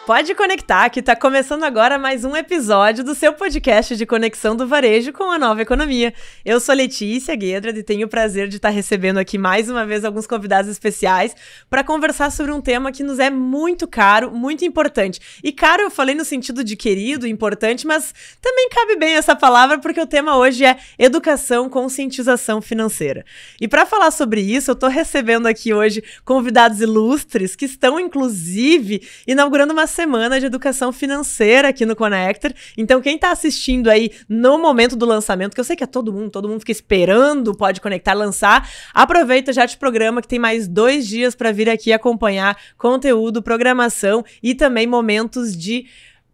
Pode conectar, que está começando agora mais um episódio do seu podcast de conexão do varejo com a nova economia. Eu sou Letícia Guedrad e tenho o prazer de estar recebendo aqui mais uma vez alguns convidados especiais para conversar sobre um tema que nos é muito caro, muito importante. E caro eu falei no sentido de querido, importante, mas também cabe bem essa palavra porque o tema hoje é educação, conscientização financeira. E para falar sobre isso, eu estou recebendo aqui hoje convidados ilustres que estão, inclusive, inaugurando uma semana de educação financeira aqui no Connector. Então, quem está assistindo aí no momento do lançamento, que eu sei que é todo mundo fica esperando, pode conectar, lançar, aproveita já de programa que tem mais 2 dias para vir aqui acompanhar conteúdo, programação e também momentos de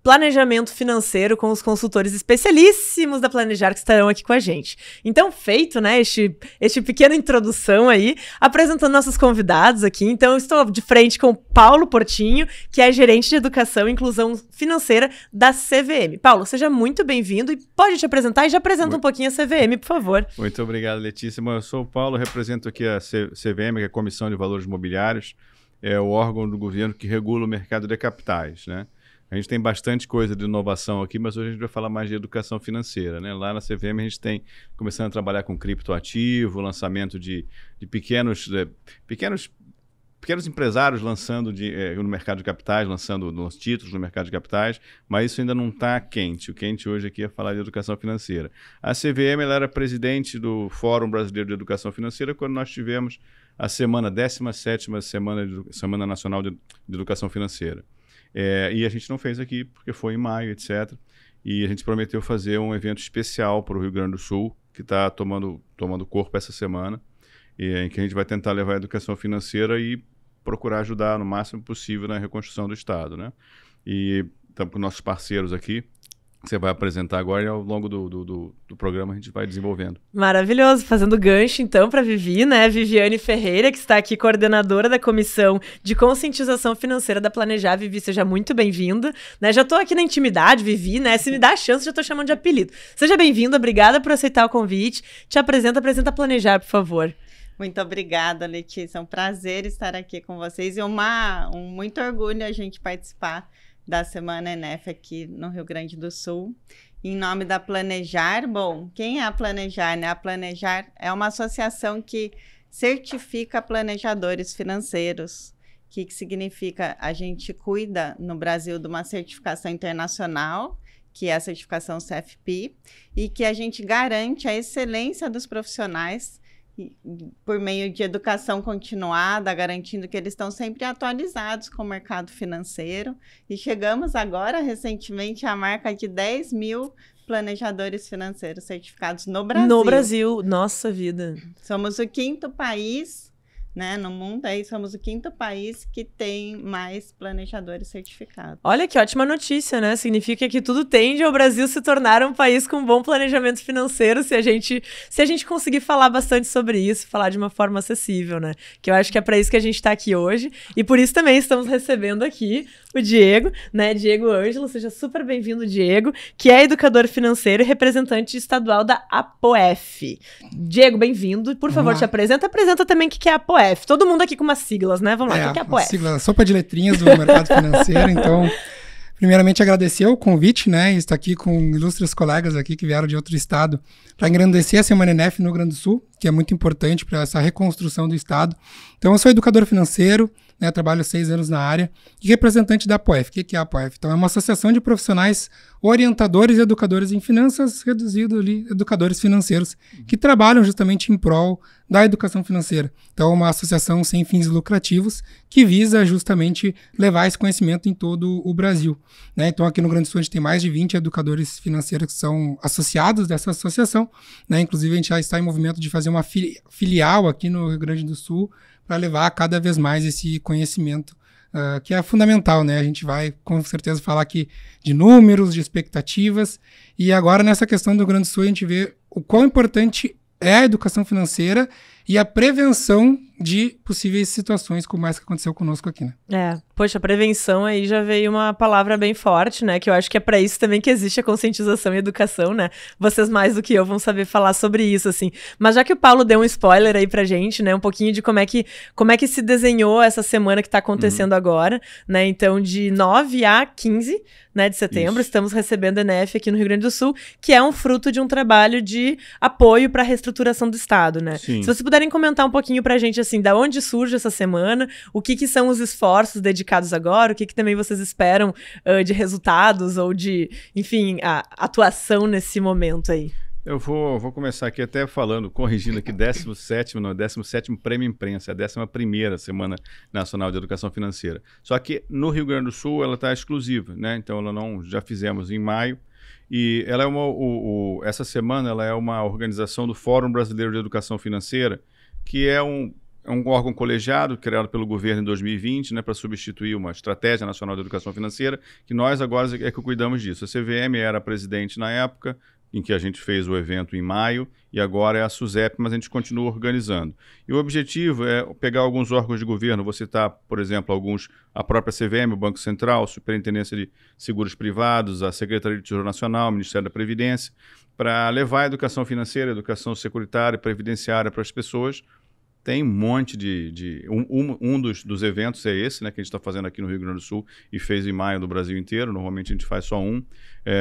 planejamento financeiro com os consultores especialíssimos da Planejar que estarão aqui com a gente. Então, feito, né, este pequena introdução aí, apresentando nossos convidados aqui. Então, eu estou de frente com o Paulo Portinho, que é gerente de educação e inclusão financeira da CVM. Paulo, seja muito bem-vindo e pode te apresentar e já apresenta um pouquinho a CVM, por favor. Muito obrigado, Letícia. Eu sou o Paulo, represento aqui a CVM, que é a Comissão de Valores Mobiliários, é o órgão do governo que regula o mercado de capitais, né? A gente tem bastante coisa de inovação aqui, mas hoje a gente vai falar mais de educação financeira, né? Lá na CVM a gente tem começando a trabalhar com criptoativo, lançamento de pequenos empresários lançando no mercado de capitais, lançando nos títulos no mercado de capitais, mas isso ainda não está quente. O quente hoje aqui é falar de educação financeira. A CVM ela era presidente do Fórum Brasileiro de Educação Financeira quando nós tivemos a 17ª Semana Nacional de Educação Financeira. E a gente não fez aqui porque foi em maio, etc. E a gente prometeu fazer um evento especial para o Rio Grande do Sul, que está tomando corpo essa semana, em que a gente vai tentar levar a educação financeira e procurar ajudar no máximo possível na reconstrução do Estado, né? E estamos com nossos parceiros aqui, que você vai apresentar agora e ao longo do programa a gente vai desenvolvendo. Maravilhoso, fazendo gancho então para Vivi, né? Viviane Ferreira, que está aqui coordenadora da Comissão de Conscientização Financeira da Planejar. Vivi, seja muito bem-vinda, né? Já estou aqui na intimidade, Vivi, né? Se me dá a chance, já estou chamando de apelido. Seja bem-vinda, obrigada por aceitar o convite. Te apresenta a Planejar, por favor. Muito obrigada, Letícia. É um prazer estar aqui com vocês e muito orgulho a gente participar da Semana ENEF aqui no Rio Grande do Sul. Em nome da Planejar, bom, quem é a Planejar, né? A Planejar é uma associação que certifica planejadores financeiros. O que significa? A gente cuida no Brasil de uma certificação internacional, que é a certificação CFP, e que a gente garante a excelência dos profissionais por meio de educação continuada, garantindo que eles estão sempre atualizados com o mercado financeiro. E chegamos agora, recentemente, à marca de 10 mil planejadores financeiros certificados no Brasil. No Brasil, nossa vida. Somos o 5º país, né, no mundo, aí somos o 5º país que tem mais planejadores certificados. Olha que ótima notícia, né? Significa que tudo tende ao Brasil se tornar um país com bom planejamento financeiro, se a gente conseguir falar bastante sobre isso, falar de uma forma acessível, né? Que eu acho que é para isso que a gente está aqui hoje, e por isso também estamos recebendo aqui o Diego, né? Diego Ângelo, seja super bem-vindo, Diego, que é educador financeiro e representante estadual da APOEF. Diego, bem-vindo. Por favor, te apresenta também o que é a APOEF. Todo mundo aqui com umas siglas, né? Vamos lá, o que é a APOEF? Sigla, sopa de letrinhas do mercado financeiro. Então, primeiramente agradecer o convite, né? Estar aqui com ilustres colegas aqui que vieram de outro estado para engrandecer a Semana ENEF no Rio Grande do Sul, que é muito importante para essa reconstrução do estado. Então, eu sou educador financeiro, né, trabalho 6 anos na área, e representante da APOEF. O que é a APOEF? Então, é uma associação de profissionais orientadores e educadores em finanças, reduzido ali, educadores financeiros, que trabalham justamente em prol da educação financeira. Então, é uma associação sem fins lucrativos que visa justamente levar esse conhecimento em todo o Brasil, né? Então, aqui no Rio Grande do Sul, a gente tem mais de 20 educadores financeiros que são associados dessa associação, né? Inclusive, a gente já está em movimento de fazer uma filial aqui no Rio Grande do Sul para levar cada vez mais esse conhecimento, que é fundamental, né? A gente vai, com certeza, falar aqui de números, de expectativas, e agora nessa questão do Rio Grande do Sul a gente vê o quão importante é a educação financeira e a prevenção de possíveis situações como essa que aconteceu conosco aqui, né? Poxa, prevenção aí já veio uma palavra bem forte, né? Que eu acho que é para isso também que existe a conscientização e educação, né? Vocês mais do que eu vão saber falar sobre isso, assim. Mas já que o Paulo deu um spoiler aí pra gente, né? Um pouquinho de como é que se desenhou essa semana que tá acontecendo agora, né? Então, de 9 a 15, né, de setembro, estamos recebendo a ENEF aqui no Rio Grande do Sul, que é um fruto de um trabalho de apoio para a reestruturação do Estado, né? Sim. Se vocês puderem comentar um pouquinho pra gente, assim, da onde surge essa semana, o que são os esforços dedicados agora, o que também vocês esperam de resultados ou de, enfim, a atuação nesse momento aí. Eu vou começar aqui até corrigindo aqui, 17º Prêmio Imprensa, a 11ª Semana Nacional de Educação Financeira. Só que no Rio Grande do Sul ela está exclusiva, né? Então já fizemos em maio, e ela é essa semana ela é uma organização do Fórum Brasileiro de Educação Financeira, que é um órgão colegiado criado pelo governo em 2020, né, para substituir uma Estratégia Nacional de Educação Financeira, que nós agora é que cuidamos disso. A CVM era presidente na época, em que a gente fez o evento em maio, e agora é a SUSEP, mas a gente continua organizando. E o objetivo é pegar alguns órgãos de governo, vou citar, por exemplo, a própria CVM, o Banco Central, a Superintendência de Seguros Privados, a Secretaria de Tesouro Nacional, o Ministério da Previdência, para levar a educação financeira, a educação securitária, previdenciária para as pessoas. Tem um monte um dos eventos é esse, né, que a gente está fazendo aqui no Rio Grande do Sul e fez em maio no Brasil inteiro. Normalmente a gente faz só um.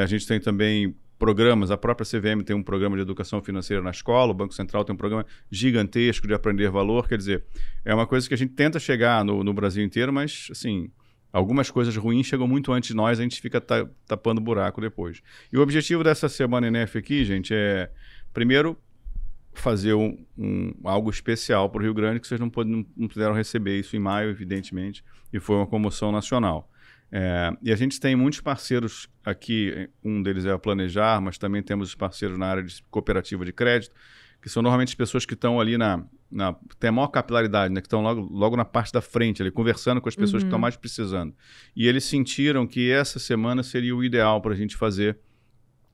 A gente tem também programas, a própria CVM tem um programa de educação financeira na escola, o Banco Central tem um programa gigantesco de aprender valor. Quer dizer, é uma coisa que a gente tenta chegar no Brasil inteiro, mas, assim, algumas coisas ruins chegam muito antes de nós, a gente fica tapando buraco depois. E o objetivo dessa semana ENEF aqui, gente, é, primeiro, fazer algo especial para o Rio Grande, que vocês não puderam receber isso em maio, evidentemente, e foi uma comoção nacional. E a gente tem muitos parceiros aqui, um deles é a Planejar, mas também temos parceiros na área de cooperativa de crédito, que são normalmente as pessoas que estão ali tem a maior capilaridade, né, que estão logo na parte da frente, ali, conversando com as pessoas que estão mais precisando. E eles sentiram que essa semana seria o ideal para a gente fazer.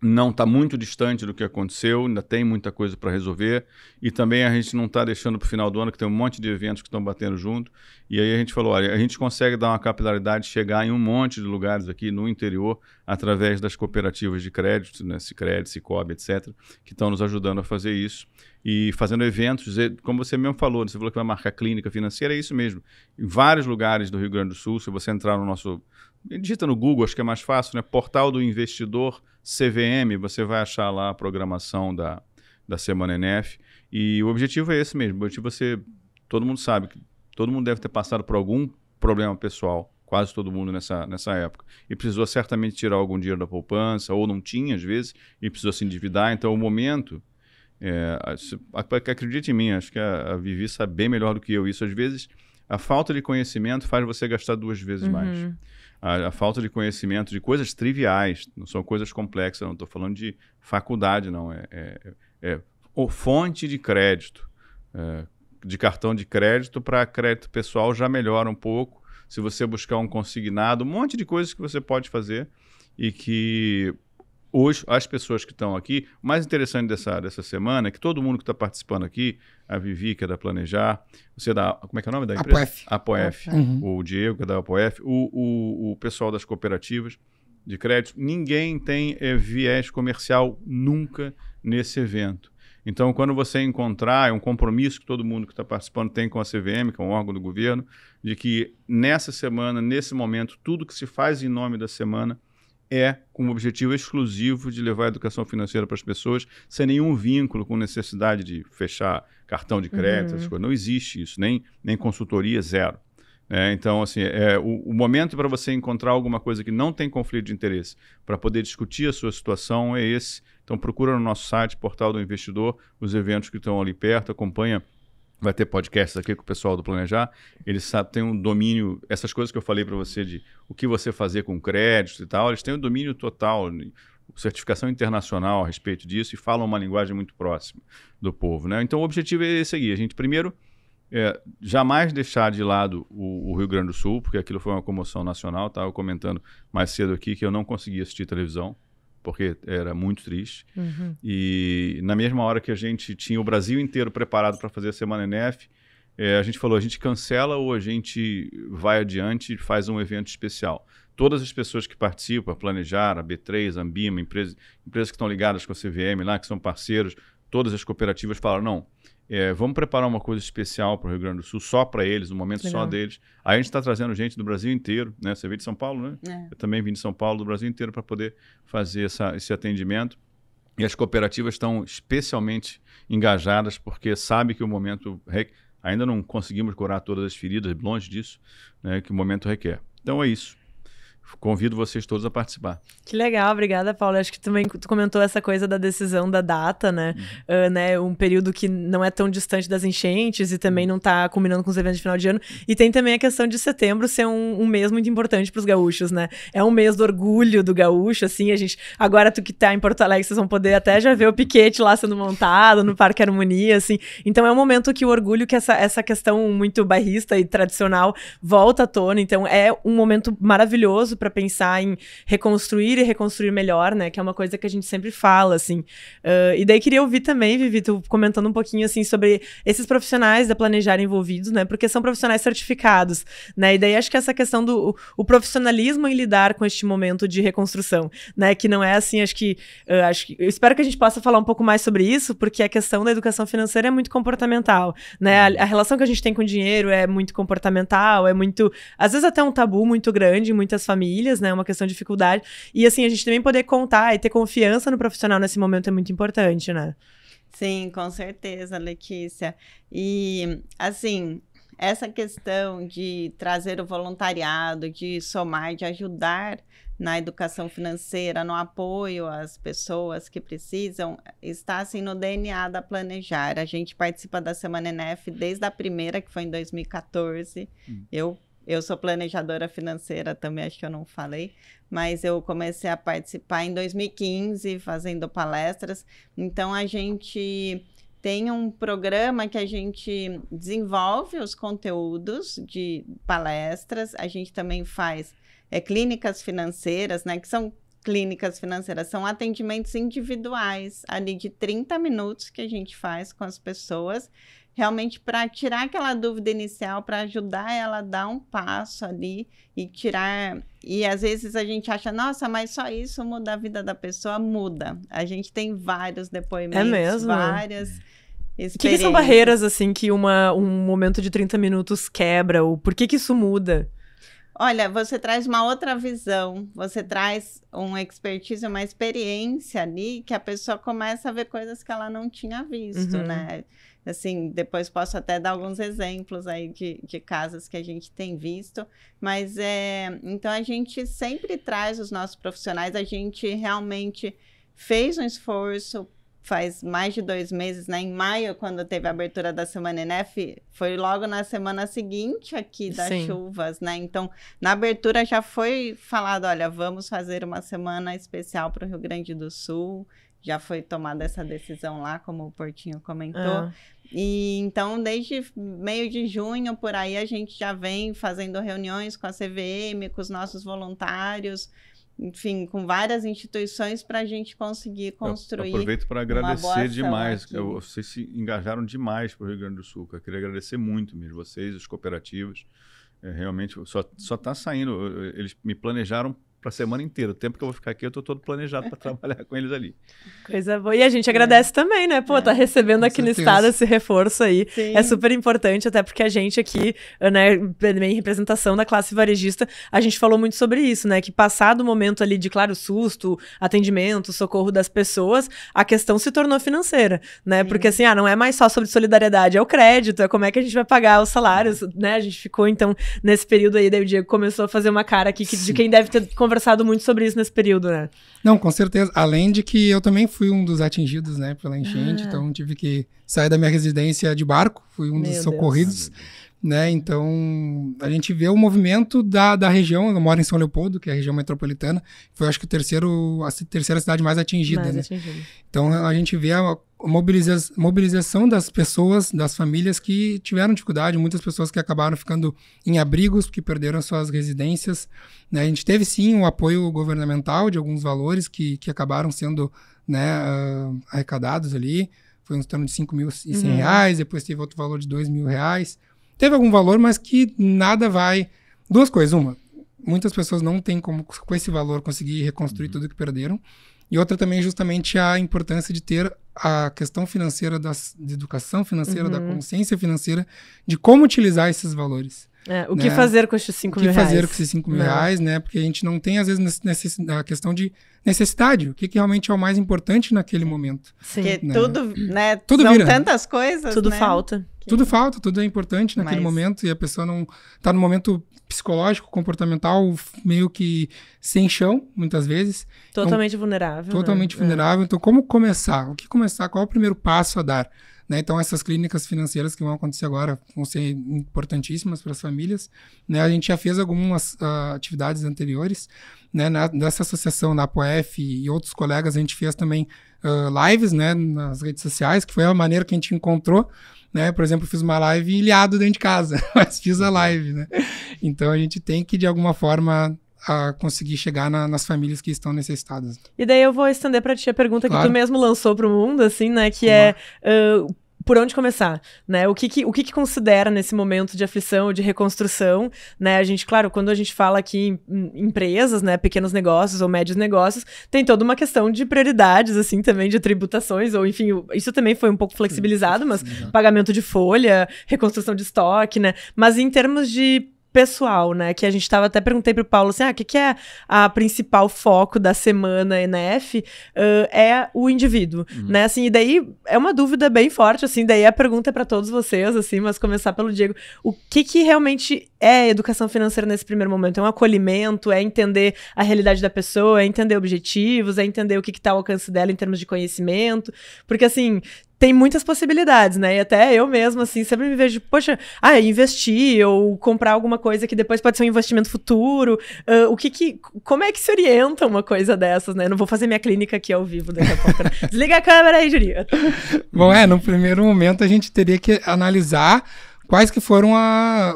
Não está muito distante do que aconteceu, ainda tem muita coisa para resolver, e também a gente não está deixando para o final do ano, que tem um monte de eventos que estão batendo junto, e aí a gente falou, olha, a gente consegue dar uma capilaridade, chegar em um monte de lugares aqui no interior, através das cooperativas de crédito, né, Sicredi, Sicobi, etc., que estão nos ajudando a fazer isso, e fazendo eventos, como você mesmo falou, você falou que vai marcar clínica financeira, é isso mesmo, em vários lugares do Rio Grande do Sul, se você entrar no nosso... Digita no Google, acho que é mais fácil, né? Portal do Investidor CVM, você vai achar lá a programação da Semana ENEF. E o objetivo é esse mesmo. O objetivo todo mundo sabe que todo mundo deve ter passado por algum problema pessoal, quase todo mundo nessa época. E precisou certamente tirar algum dinheiro da poupança, ou não tinha, às vezes, e precisou se endividar. Então, o momento... acredite em mim, acho que a Vivi sabe bem melhor do que eu isso. Às vezes, a falta de conhecimento faz você gastar 2 vezes mais. A falta de conhecimento de coisas triviais, não são coisas complexas, não estou falando de faculdade, não. Fonte de crédito, de cartão de crédito para crédito pessoal já melhora um pouco. Se você buscar um consignado, um monte de coisas que você pode fazer e que hoje as pessoas que estão aqui, o mais interessante dessa semana é que todo mundo que está participando aqui, a Vivi, que é da Planejar, você é da... Como é que é o nome da empresa? Apoef. O Diego, que é da Apoef, o pessoal das cooperativas de crédito, ninguém tem viés comercial nunca nesse evento. Então, quando você encontrar, é um compromisso que todo mundo que está participando tem com a CVM, que é um órgão do governo, de que nessa semana, nesse momento, tudo que se faz em nome da semana é com o objetivo exclusivo de levar a educação financeira para as pessoas, sem nenhum vínculo com necessidade de fechar cartão de crédito, essas coisas. Não existe isso, nem consultoria, zero. Então, assim, o momento para você encontrar alguma coisa que não tem conflito de interesse, para poder discutir a sua situação, é esse. Então, procura no nosso site, Portal do Investidor, os eventos que estão ali perto, acompanha. Vai ter podcasts aqui com o pessoal do Planejar. Eles têm um domínio, essas coisas que eu falei para você de o que você fazer com crédito e tal, eles têm um domínio total, certificação internacional a respeito disso e falam uma linguagem muito próxima do povo, né? Então o objetivo é esse aqui, a gente primeiro jamais deixar de lado o Rio Grande do Sul, porque aquilo foi uma comoção nacional, estava comentando mais cedo aqui que eu não consegui assistir televisão, porque era muito triste. E na mesma hora que a gente tinha o Brasil inteiro preparado para fazer a Semana NF, a gente falou, a gente cancela ou a gente vai adiante e faz um evento especial. Todas as pessoas que participam, a Planejar, a B3, a Ambima, empresas que estão ligadas com a CVM lá, que são parceiros, todas as cooperativas falaram, não, vamos preparar uma coisa especial para o Rio Grande do Sul, só para eles, um momento só deles. Aí a gente está trazendo gente do Brasil inteiro, né? Você veio de São Paulo, né? Eu também vim de São Paulo, do Brasil inteiro, para poder fazer esse atendimento. E as cooperativas estão especialmente engajadas, porque sabem que o momento... Ainda não conseguimos curar todas as feridas, longe disso, né, que o momento requer. Então é isso. Convido vocês todos a participar. Que legal, obrigada, Paulo. Acho que também tu comentou essa coisa da decisão da data, né? Né? Um período que não é tão distante das enchentes e também não está combinando com os eventos de final de ano. E tem também a questão de setembro ser um mês muito importante para os gaúchos, né? É um mês do orgulho do gaúcho, assim, a gente... Agora tu que tá em Porto Alegre, vocês vão poder até já ver o piquete lá sendo montado no Parque Harmonia, assim. Então é um momento que o orgulho, que essa questão muito bairrista e tradicional volta à tona. Então é um momento maravilhoso para pensar em reconstruir e reconstruir melhor, né? Que é uma coisa que a gente sempre fala, assim. E daí queria ouvir também, Vivi, tu comentando um pouquinho, assim, sobre esses profissionais da Planejar envolvidos, né? Porque são profissionais certificados, né? E daí acho que essa questão do profissionalismo em lidar com este momento de reconstrução, né? Que não é assim, acho que eu espero que a gente possa falar um pouco mais sobre isso, porque a questão da educação financeira é muito comportamental, né? A relação que a gente tem com o dinheiro é muito comportamental, é muito, às vezes até um tabu muito grande em muitas famílias, né? Uma questão de dificuldade. E assim, a gente também poder contar e ter confiança no profissional nesse momento é muito importante, né? Sim, com certeza, Letícia. E, assim, essa questão de trazer o voluntariado, de somar, de ajudar na educação financeira, no apoio às pessoas que precisam, está, assim, no DNA da Planejar. A gente participa da Semana NF desde a primeira, que foi em 2014. Eu sou planejadora financeira também, acho que eu não falei, mas eu comecei a participar em 2015, fazendo palestras. Então, a gente tem um programa que a gente desenvolve os conteúdos de palestras. A gente também faz clínicas financeiras, né? Que são clínicas financeiras, são atendimentos individuais, ali de 30 minutos que a gente faz com as pessoas, realmente para tirar aquela dúvida inicial, para ajudar ela a dar um passo ali e tirar... E às vezes a gente acha, nossa, mas só isso muda a vida da pessoa? Muda. A gente tem vários depoimentos, várias experiências. O que são barreiras, assim, que um momento de 30 minutos quebra? Ou por que isso muda? Olha, você traz uma outra visão, você traz uma expertise, uma experiência ali, que a pessoa começa a ver coisas que ela não tinha visto, né? Assim, depois posso até dar alguns exemplos aí de casos que a gente tem visto, mas então a gente sempre traz os nossos profissionais, a gente realmente fez um esforço, faz mais de 2 meses, né? Em maio, quando teve a abertura da Semana NF, foi logo na semana seguinte aqui das chuvas, né? Então, na abertura já foi falado, olha, vamos fazer uma semana especial para o Rio Grande do Sul, já foi tomada essa decisão lá, como o Portinho comentou. E então, desde meio de junho, por aí, a gente já vem fazendo reuniões com a CVM, com os nossos voluntários, enfim, com várias instituições para a gente conseguir construir. Eu aproveito para agradecer demais. Vocês se engajaram demais para o Rio Grande do Sul. Eu queria agradecer muito mesmo, vocês, as cooperativas. Realmente, só está saindo. Eles me planejaram para a semana inteira. O tempo que eu vou ficar aqui, eu estou todo planejado para trabalhar com eles ali. Coisa boa. E a gente agradece também, né? Pô, tá recebendo aqui no estado esse reforço aí. Sim. É super importante, até porque a gente aqui, né, em representação da classe varejista, a gente falou muito sobre isso, né? Que passado o momento ali de, claro, susto, atendimento, socorro das pessoas, a questão se tornou financeira, né? Sim. Porque assim, não é mais só sobre solidariedade, é o crédito, é como é que a gente vai pagar os salários, né? A gente ficou, então, nesse período aí, daí o Diego começou a fazer uma cara aqui de quem deve ter conversado muito sobre isso nesse período, né? Não, com certeza. Além de que eu também fui um dos atingidos, né, pela enchente, então tive que sair da minha residência de barco, fui um dos socorridos, né? Então a gente vê o movimento da região. Eu moro em São Leopoldo, que é a região metropolitana, foi acho que a terceira cidade mais atingida, né? Então a gente vê mobilização das pessoas, das famílias que tiveram dificuldade, muitas pessoas que acabaram ficando em abrigos, que perderam suas residências, né? A gente teve sim um apoio governamental de alguns valores que acabaram sendo, né, arrecadados ali, foi em torno de R$5.100, depois teve outro valor de R$2.000, teve algum valor, mas que nada vai... Duas coisas, uma, muitas pessoas não têm como, com esse valor, conseguir reconstruir tudo que perderam. E outra também, justamente, a importância de ter a questão financeira, de educação financeira, da consciência financeira, de como utilizar esses valores. O que fazer com esses R$5.000? O que fazer com esses R$5.000, né? Porque a gente não tem, às vezes, a questão de necessidade. O que realmente é o mais importante naquele momento. Sim. Porque né? Tudo são vira. Tantas coisas, tudo né? falta. Tudo falta, tudo é importante naquele momento e a pessoa não está no momento psicológico, comportamental, meio que sem chão, muitas vezes. Totalmente vulnerável. Totalmente vulnerável. Então, como começar? O que começar? Qual é o primeiro passo a dar? Né? Então, essas clínicas financeiras que vão acontecer agora vão ser importantíssimas para as famílias. Né? A gente já fez algumas atividades anteriores. Né? Nessa associação da APOF e outros colegas, a gente fez também lives, né, nas redes sociais, que foi a maneira que a gente encontrou. Né? Por exemplo, eu fiz uma live ilhado dentro de casa, mas fiz a live, né? Então a gente tem que, de alguma forma, conseguir chegar nas famílias que estão necessitadas. E daí eu vou estender para ti a pergunta que tu mesmo lançou para o mundo, assim, né? Que por onde começar, né? O que considera nesse momento de aflição, de reconstrução, né? A gente, claro, quando a gente fala aqui em empresas, né, pequenos negócios ou médios negócios, tem toda uma questão de prioridades, assim, também de tributações, ou enfim, isso também foi um pouco flexibilizado, mas pagamento de folha, reconstrução de estoque, né? Mas em termos de pessoal, né, que a gente até perguntei pro Paulo assim, o que é a principal foco da semana ENEF, é o indivíduo, né, assim, e daí é uma dúvida bem forte, assim, daí a pergunta é para todos vocês, assim, mas começar pelo Diego, o que realmente é educação financeira nesse primeiro momento? É um acolhimento, é entender a realidade da pessoa, é entender objetivos, é entender o que tá ao alcance dela em termos de conhecimento, porque assim, tem muitas possibilidades, né? E até eu mesma, assim, sempre me vejo, poxa, investir ou comprar alguma coisa que depois pode ser um investimento futuro. Como é que se orienta uma coisa dessas, né? Eu não vou fazer minha clínica aqui ao vivo daqui a pouco. Né? Desliga a câmera aí, Julia. Bom, no primeiro momento a gente teria que analisar quais que foram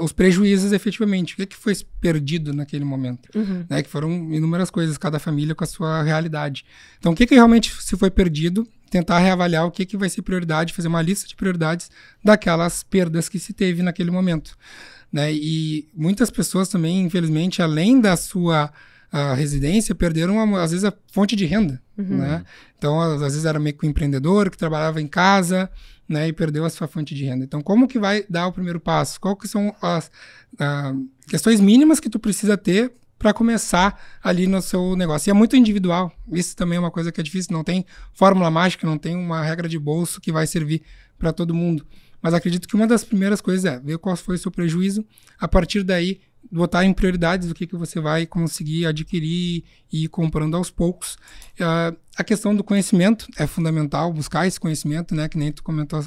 os prejuízos efetivamente, o que foi perdido naquele momento, né? Que foram inúmeras coisas, cada família com a sua realidade. Então, o que realmente se foi perdido, tentar reavaliar o que vai ser prioridade, fazer uma lista de prioridades daquelas perdas que se teve naquele momento, né? E muitas pessoas também, infelizmente, além da sua residência, perderam, às vezes, a fonte de renda, né? Então, às vezes era meio que um empreendedor que trabalhava em casa, né, e perdeu a sua fonte de renda. Então, como que vai dar o primeiro passo? Qual que são as questões mínimas que tu precisa ter para começar ali no seu negócio? E é muito individual. Isso também é uma coisa que é difícil. Não tem fórmula mágica, não tem uma regra de bolso que vai servir para todo mundo. Mas acredito que uma das primeiras coisas é ver qual foi o seu prejuízo. A partir daí, botar em prioridades o que você vai conseguir adquirir e ir comprando aos poucos. A questão do conhecimento é fundamental, buscar esse conhecimento, né? Que nem tu comentou,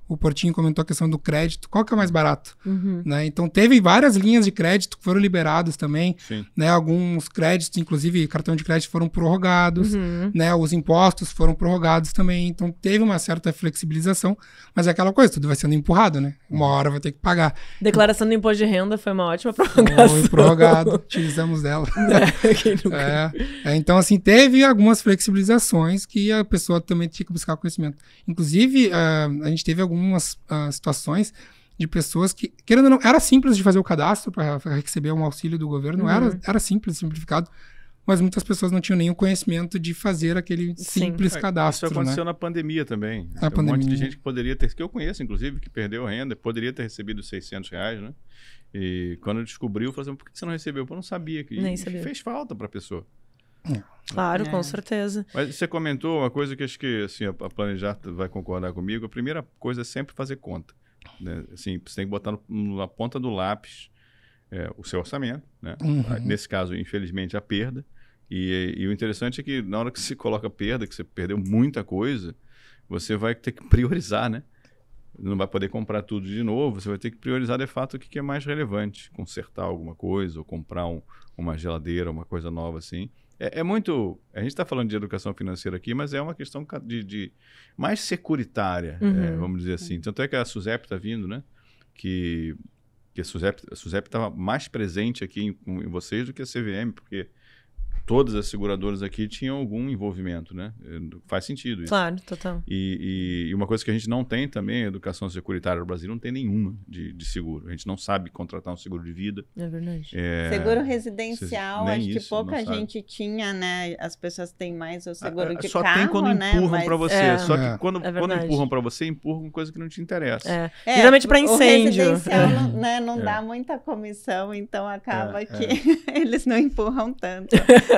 o Portinho comentou a questão do crédito. Qual que é o mais barato? Né? Então, teve várias linhas de crédito que foram liberadas também. Né? Alguns créditos, inclusive cartão de crédito, foram prorrogados. Né? Os impostos foram prorrogados também. Então, teve uma certa flexibilização, mas é aquela coisa, tudo vai sendo empurrado, né? Uma hora vai ter que pagar. Declaração do imposto de renda foi uma ótima prorrogação. Foi prorrogado, utilizamos dela. Então, assim, teve algumas flexibilizações que a pessoa também tinha que buscar conhecimento. Inclusive, a gente teve algumas situações de pessoas que, querendo ou não, era simples de fazer o cadastro para receber um auxílio do governo, era simples, simplificado, mas muitas pessoas não tinham nenhum conhecimento de fazer aquele simples cadastro. Isso aconteceu, né? Na pandemia também. Um monte de gente que poderia ter, que eu conheço, inclusive, que perdeu renda, poderia ter recebido R$600, né? E quando descobriu, falou assim, por que você não recebeu? Eu não sabia. Nem sabia. Fez falta para a pessoa. Claro, com certeza. Mas você comentou uma coisa que acho que assim, a Planejar vai concordar comigo. A primeira coisa é sempre fazer conta. Né? Assim, você tem que botar na ponta do lápis o seu orçamento. Né? Nesse caso, infelizmente, a perda. E o interessante é que na hora que você coloca perda, que você perdeu muita coisa, você vai ter que priorizar, né? Não vai poder comprar tudo de novo, você vai ter que priorizar de fato o que é mais relevante. Consertar alguma coisa ou comprar uma geladeira, uma coisa nova assim. É muito... A gente está falando de educação financeira aqui, mas é uma questão de mais securitária, vamos dizer assim. Tanto é que a SUSEP está vindo, né? Que a SUSEP estava mais presente aqui em vocês do que a CVM, porque todas as seguradoras aqui tinham algum envolvimento, né? Faz sentido isso. Claro, total. E uma coisa que a gente não tem também, a educação securitária no Brasil não tem nenhuma de seguro. A gente não sabe contratar um seguro de vida. É verdade. Seguro residencial, acho que pouca gente gente tinha, né? As pessoas têm mais o seguro de só carro, tem quando empurram para você. Só que quando empurram para você, empurram coisa que não te interessa. Geralmente para incêndio. O residencial não dá muita comissão, então acaba que eles não empurram tanto.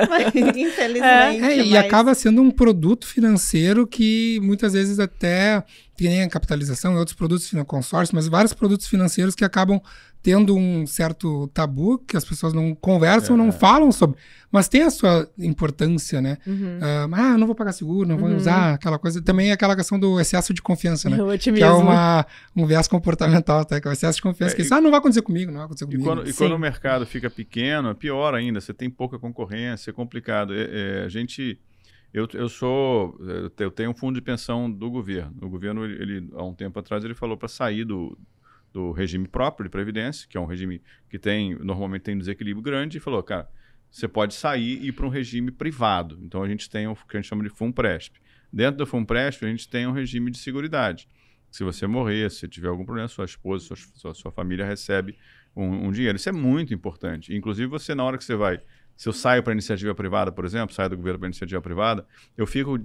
Mas, infelizmente. E acaba sendo um produto financeiro que muitas vezes até tem a capitalização e outros produtos consórcio, mas vários produtos financeiros que acabam tendo um certo tabu, que as pessoas não conversam, não falam sobre, mas tem a sua importância, né? Não vou pagar seguro, não vou usar aquela coisa. Também é aquela questão do excesso de confiança, né? O otimismo. Que é um viés comportamental, até, que é o excesso de confiança, que não vai acontecer comigo, não vai acontecer comigo. E quando o mercado fica pequeno, é pior ainda, você tem pouca concorrência, é complicado. Eu tenho um fundo de pensão do governo. O governo, há um tempo atrás, ele falou para sair do regime próprio de previdência, que é um regime que normalmente tem um desequilíbrio grande, e falou, cara, você pode sair e ir para um regime privado. Então, a gente tem o que a gente chama de FUNPRESP. Dentro do FUNPRESP, a gente tem um regime de seguridade. Se você morrer, se tiver algum problema, sua esposa, sua família recebe um dinheiro. Isso é muito importante. Inclusive, você, na hora que você vai... Se eu saio para iniciativa privada, por exemplo, saio do governo para iniciativa privada, eu fico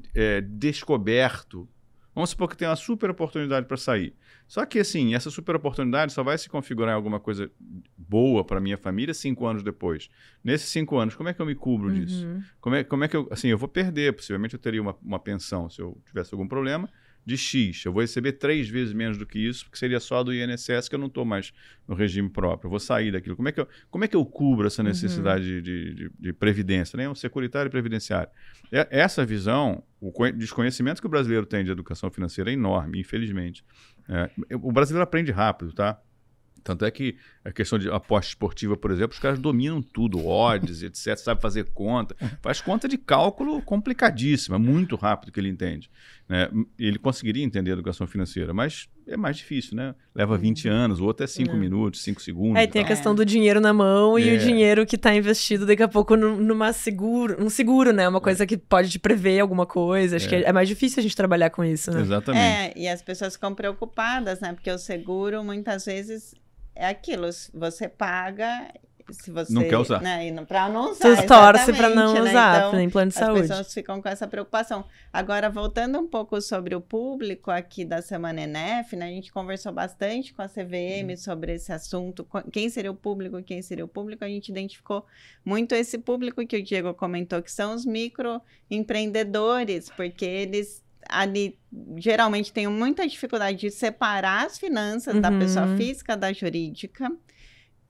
descoberto. Vamos supor que tem uma super oportunidade para sair. Só que, assim, essa super oportunidade só vai se configurar em alguma coisa boa para minha família 5 anos depois. Nesses 5 anos, como é que eu me cubro disso? Como é que eu... Assim, eu vou perder. Possivelmente eu teria uma pensão, se eu tivesse algum problema, de X. Eu vou receber 3 vezes menos do que isso, porque seria só do INSS, que eu não estou mais no regime próprio. Eu vou sair daquilo. Como é que eu cubro essa necessidade de previdência, né? Um securitário e previdenciário. Essa visão, o desconhecimento que o brasileiro tem de educação financeira é enorme, infelizmente. O brasileiro aprende rápido, tá? Tanto é que a questão de aposta esportiva, por exemplo, os caras dominam tudo, odds, etc, sabe fazer conta. Faz conta de cálculo complicadíssima, muito rápido que ele entende. Né? Ele conseguiria entender a educação financeira, mas é mais difícil, né? Leva 20 anos, o outro é 5 minutos, 5 segundos. Tem a questão do dinheiro na mão e o dinheiro que está investido daqui a pouco um seguro, né? Uma coisa que pode te prever alguma coisa. Acho que é mais difícil a gente trabalhar com isso, né? Exatamente. E as pessoas ficam preocupadas, né? Porque o seguro, muitas vezes, é aquilo. Você paga... Se você não quer usar. Né, para não usar. Tu torce para não usar, então, em plano de saúde. As pessoas ficam com essa preocupação. Agora, voltando um pouco sobre o público aqui da Semana ENEF, né, a gente conversou bastante com a CVM sobre esse assunto, quem seria o público, a gente identificou muito esse público que o Diego comentou, que são os microempreendedores, porque eles ali geralmente têm muita dificuldade de separar as finanças da pessoa física da jurídica.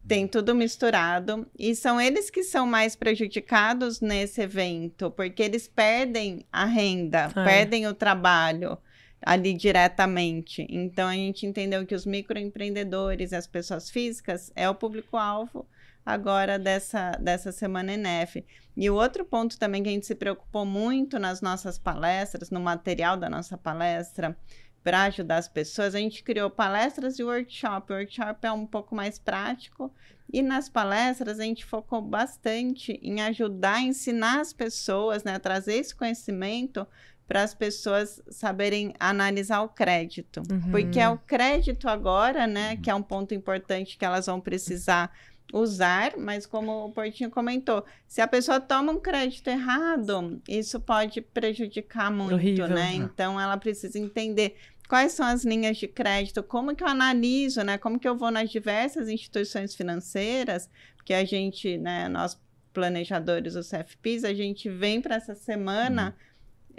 Tem tudo misturado, e são eles que são mais prejudicados nesse evento, porque eles perdem a renda, perdem o trabalho ali diretamente. Então, a gente entendeu que os microempreendedores e as pessoas físicas é o público-alvo agora dessa Semana ENEF. E o outro ponto também que a gente se preocupou muito nas nossas palestras, no material da nossa palestra, para ajudar as pessoas, a gente criou palestras e workshop. O workshop é um pouco mais prático e nas palestras a gente focou bastante em ajudar a ensinar as pessoas, né, a trazer esse conhecimento para as pessoas saberem analisar o crédito. Porque é o crédito agora, né, que é um ponto importante que elas vão precisar usar, mas como o Portinho comentou, se a pessoa toma um crédito errado, isso pode prejudicar muito, horrível, né? Então, ela precisa entender quais são as linhas de crédito, como que eu analiso, né? Como que eu vou nas diversas instituições financeiras, porque a gente, né, nós planejadores do CFPs, a gente vem para essa semana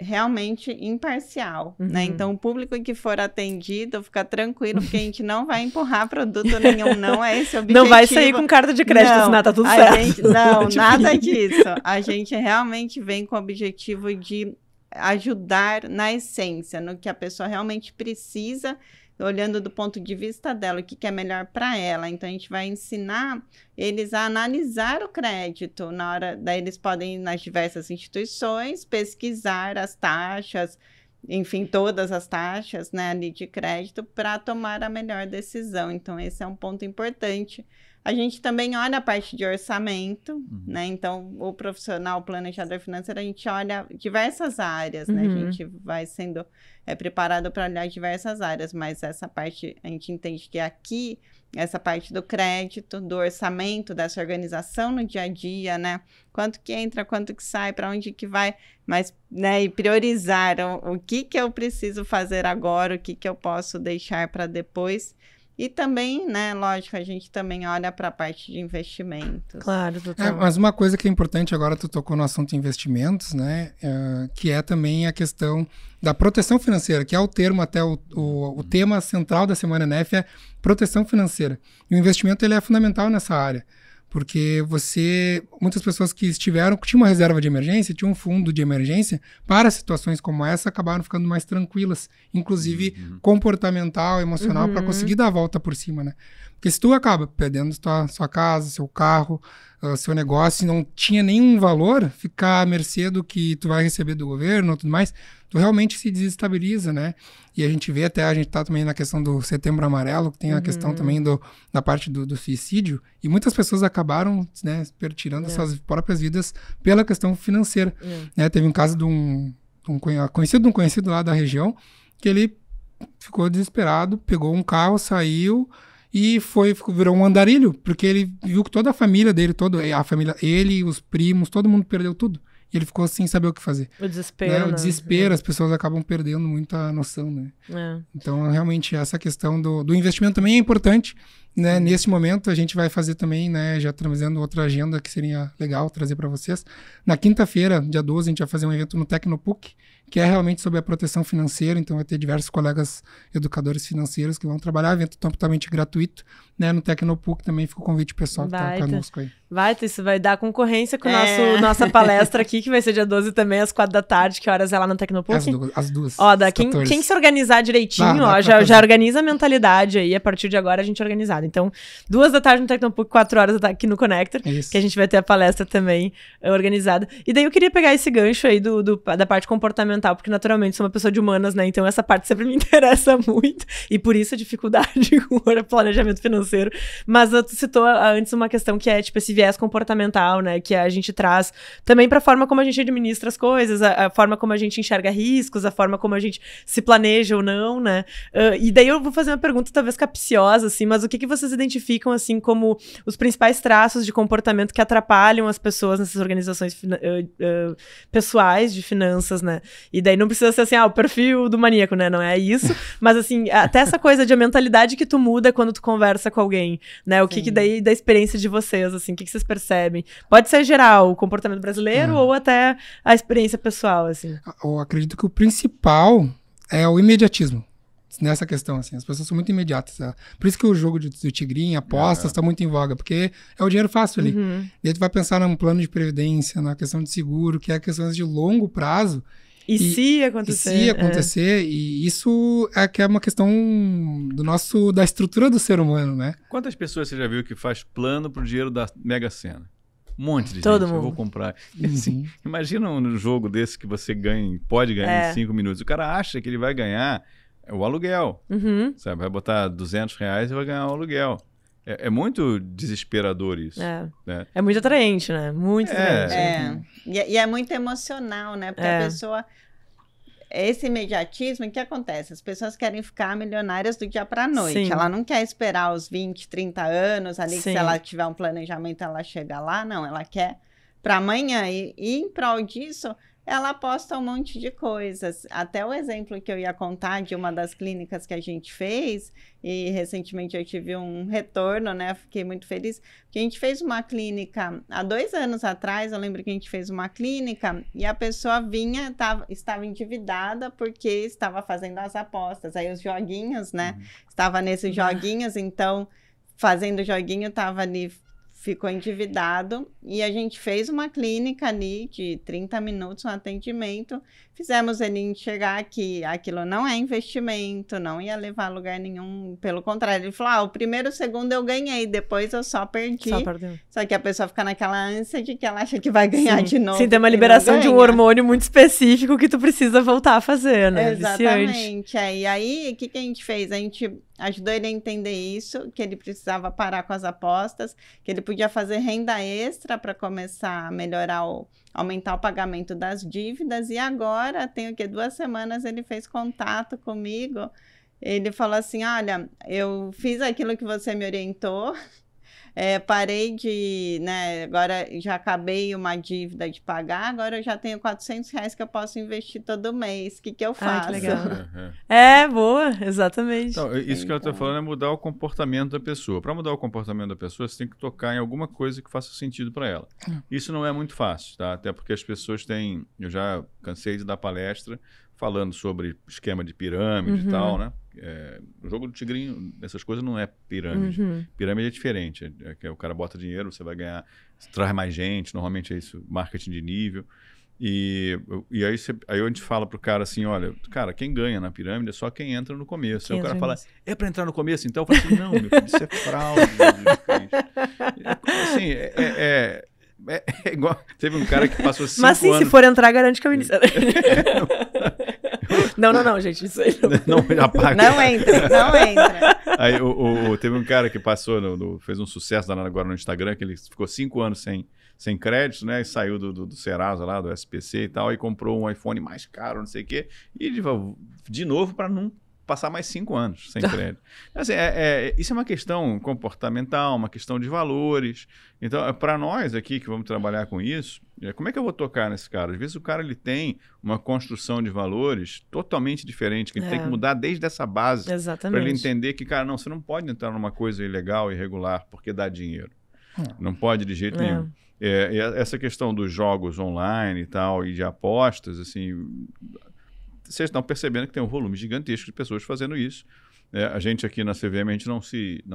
realmente imparcial, né? Então, o público que for atendido, fica tranquilo, porque a gente não vai empurrar produto nenhum, não é esse o objetivo. Não vai sair com carta de crédito, assinar, tá tudo certo. Não, nada disso. A gente realmente vem com o objetivo de ajudar na essência, no que a pessoa realmente precisa olhando do ponto de vista dela, o que é melhor para ela. Então, a gente vai ensinar eles a analisar o crédito. Na hora, daí eles podem ir nas diversas instituições, pesquisar as taxas, enfim, todas as taxas, né, ali de crédito, para tomar a melhor decisão. Então, esse é um ponto importante. A gente também olha a parte de orçamento, né? Então, o profissional, o planejador financeiro, a gente olha diversas áreas, né? A gente vai sendo preparado para olhar diversas áreas, mas essa parte, a gente entende que aqui, essa parte do crédito, do orçamento, dessa organização no dia a dia, né? Quanto que entra, quanto que sai, para onde que vai, mas, né? E priorizar o que eu preciso fazer agora, o que eu posso deixar para depois. E também, né, lógico, a gente também olha para a parte de investimentos. Claro, doutor. Mas uma coisa que é importante, agora tu tocou no assunto de investimentos, né, que é também a questão da proteção financeira, que é o termo, até o tema central da Semana NF é proteção financeira. E o investimento ele é fundamental nessa área, porque muitas pessoas que tinham uma reserva de emergência, tinham um fundo de emergência, para situações como essa, acabaram ficando mais tranquilas, inclusive comportamental, emocional, para conseguir dar a volta por cima, né? Porque se tu acaba perdendo sua casa, seu carro, seu negócio, e não tinha nenhum valor, ficar à mercê do que tu vai receber do governo, tudo mais, tu realmente se desestabiliza, né? E a gente vê a gente tá também na questão do Setembro Amarelo, que tem a questão também da parte do suicídio, e muitas pessoas acabaram, né, tirando suas próprias vidas pela questão financeira. Né? Teve um caso de um conhecido lá da região, que ele ficou desesperado, pegou um carro, saiu e virou um andarilho, porque ele viu que toda a família dele, ele, os primos, todo mundo perdeu tudo. E ele ficou sem saber o que fazer. O desespero, né? O desespero, as pessoas acabam perdendo muita noção, né? Então, realmente, essa questão do investimento também é importante, né? Nesse momento, a gente vai fazer também, né, já trazendo outra agenda que seria legal trazer para vocês. Na quinta-feira, dia 12, a gente vai fazer um evento no Tecnopuc, que é realmente sobre a proteção financeira. Então, vai ter diversos colegas educadores financeiros que vão trabalhar, evento totalmente gratuito, né? No Tecnopuc também fica o convite pessoal que está conosco aí. Isso vai dar concorrência com nossa palestra aqui, que vai ser dia 12 também, às 4 da tarde, que horas é lá no Tecnopuc? As duas. Ó, quem se organizar direitinho, já organiza a mentalidade aí, a partir de agora a gente é organizado. Então, 2 da tarde no Tecnopuc, 4 horas aqui no Connector, que a gente vai ter a palestra também organizada. E daí eu queria pegar esse gancho aí da parte comportamental, porque naturalmente sou uma pessoa de humanas, né? Então essa parte sempre me interessa muito, e por isso a dificuldade com o planejamento financeiro. Mas tu citou antes uma questão que é, tipo, esse viés comportamental, né? Que a gente traz também para a forma como a gente administra as coisas, a forma como a gente enxerga riscos, a forma como a gente se planeja ou não, né? E daí eu vou fazer uma pergunta talvez capciosa, assim, mas o que vocês identificam, assim, como os principais traços de comportamento que atrapalham as pessoas nessas organizações pessoais de finanças, né? E daí não precisa ser assim, o perfil do maníaco, né? Não é isso. Mas, assim, até essa coisa de a mentalidade que tu muda quando tu conversa com alguém, né? O que daí da experiência de vocês, assim, o que vocês percebem? Pode ser geral, o comportamento brasileiro ou até a experiência pessoal, assim. Eu acredito que o principal é o imediatismo. Nessa questão, assim, as pessoas são muito imediatas. Por isso que o jogo do tigrinho, apostas, está muito em voga, porque é o dinheiro fácil ali. E aí tu vai pensar num plano de previdência, na questão de seguro, que é questões de longo prazo. E se acontecer, e isso é uma questão da estrutura do ser humano, né? Quantas pessoas você já viu que faz plano pro dinheiro da Mega Sena? Um monte de Todo gente, mundo. eu vou comprar. Assim, imagina um jogo desse que você pode ganhar em 5 minutos. O cara acha que ele vai ganhar o aluguel, sabe? Vai botar R$200 e vai ganhar o aluguel. É muito desesperador isso. Né? É muito atraente, né? Muito atraente. E é muito emocional, né? Porque a pessoa... Esse imediatismo, o que acontece? As pessoas querem ficar milionárias do dia para a noite. Sim. Ela não quer esperar os 20, 30 anos ali, que Sim. se ela tiver um planejamento, ela chega lá. Não, ela quer para amanhã. E em prol disso, ela aposta um monte de coisas. Até o exemplo que eu ia contar de uma das clínicas que a gente fez, e recentemente eu tive um retorno, né? Fiquei muito feliz, porque a gente fez uma clínica há 2 anos atrás. Eu lembro que a gente fez uma clínica e a pessoa estava endividada porque estava fazendo as apostas. Aí os joguinhos, né? Estava nesses joguinhos, então fazendo joguinho, estava ali ficou endividado e a gente fez uma clínica ali de 30 minutos, um atendimento, fizemos ele enxergar que aquilo não é investimento, não ia levar a lugar nenhum, pelo contrário, ele falou, o primeiro, o segundo eu ganhei, depois eu só perdi, só que a pessoa fica naquela ânsia de que ela acha que vai ganhar de novo. Sim, tem uma liberação de um hormônio muito específico que tu precisa voltar a fazer, né? Exatamente, e aí, o que a gente fez? A gente ajudou ele a entender isso, que ele precisava parar com as apostas, que ele podia fazer renda extra para começar a melhorar, aumentar o pagamento das dívidas. E agora, tem o quê? 2 semanas ele fez contato comigo. Ele falou assim, olha, eu fiz aquilo que você me orientou, parei de, né, agora já acabei uma dívida de pagar, agora eu já tenho R$400 que eu posso investir todo mês, o que eu faço? Que legal. Boa, exatamente. Então, isso que eu estou falando é mudar o comportamento da pessoa. Para mudar o comportamento da pessoa, você tem que tocar em alguma coisa que faça sentido para ela. Isso não é muito fácil, tá? Até porque as pessoas têm, eu já cansei de dar palestra falando sobre esquema de pirâmide e tal, né? O jogo do tigrinho, essas coisas não é pirâmide. Pirâmide é diferente. Que o cara bota dinheiro, você vai ganhar, você traz mais gente, normalmente é isso, marketing de nível. E aí a gente fala pro cara assim, olha, cara, quem ganha na pirâmide é só quem entra no começo. Aí o cara fala, é para entrar no começo? Então eu falo assim, não, meu filho, isso é fraude. Assim, é igual, teve um cara que passou 5 anos... Mas sim, se for entrar, garante que eu inicio. Não, gente, isso aí não entra. Aí teve um cara que passou, fez um sucesso danado agora no Instagram, que ele ficou 5 anos sem crédito, né, e saiu do Serasa lá, do SPC e tal, e comprou um iPhone mais caro, não sei o quê, e de novo para não passar mais 5 anos sem crédito. Assim, isso é uma questão comportamental, uma questão de valores. Então, para nós aqui que vamos trabalhar com isso, como é que eu vou tocar nesse cara? Às vezes o cara ele tem uma construção de valores totalmente diferente, que ele tem que mudar desde essa base para ele entender que, cara, não, você não pode entrar numa coisa ilegal, irregular, porque dá dinheiro. Não pode de jeito nenhum. E essa questão dos jogos online e tal, e de apostas, assim... Vocês estão percebendo que tem um volume gigantesco de pessoas fazendo isso. A gente aqui na CVM, a gente não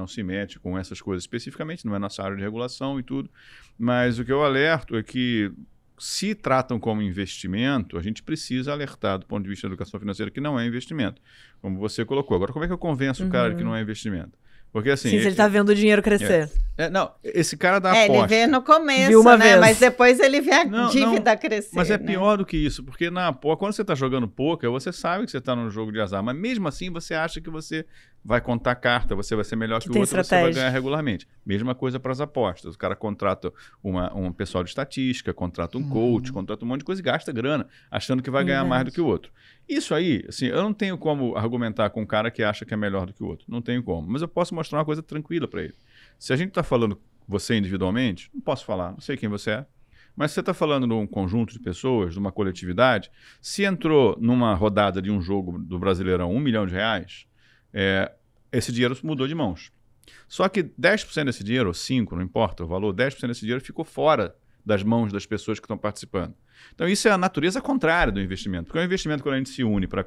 se mete com essas coisas especificamente, não é nossa área de regulação e tudo, mas o que eu alerto é que se tratam como investimento, a gente precisa alertar do ponto de vista da educação financeira que não é investimento, como você colocou. Agora, como é que eu convenço o cara que não é investimento? Porque assim... Sim, se ele está vendo o dinheiro crescer. Não, esse cara da aposta... Ele vê no começo, né? Vez. Mas depois ele vê a dívida crescer. Mas é pior do que isso, porque na aposta, quando você está jogando poker, você sabe que você está num jogo de azar, mas mesmo assim você acha que você vai contar carta, você vai ser melhor que o outro, você vai ganhar regularmente. Mesma coisa para as apostas. O cara contrata um pessoal de estatística, contrata um coach, contrata um monte de coisa e gasta grana, achando que vai ganhar mais do que o outro. Isso aí, assim, eu não tenho como argumentar com um cara que acha que é melhor do que o outro. Não tenho como. Mas eu posso mostrar uma coisa tranquila para ele. Se a gente está falando você individualmente, não posso falar, não sei quem você é. Mas se você está falando de um conjunto de pessoas, de uma coletividade, se entrou numa rodada de um jogo do Brasileirão R$1 milhão, esse dinheiro mudou de mãos. Só que 10% desse dinheiro, ou 5%, não importa o valor, 10% desse dinheiro ficou fora das mãos das pessoas que estão participando. Então isso é a natureza contrária do investimento. Porque o investimento, quando a gente se une para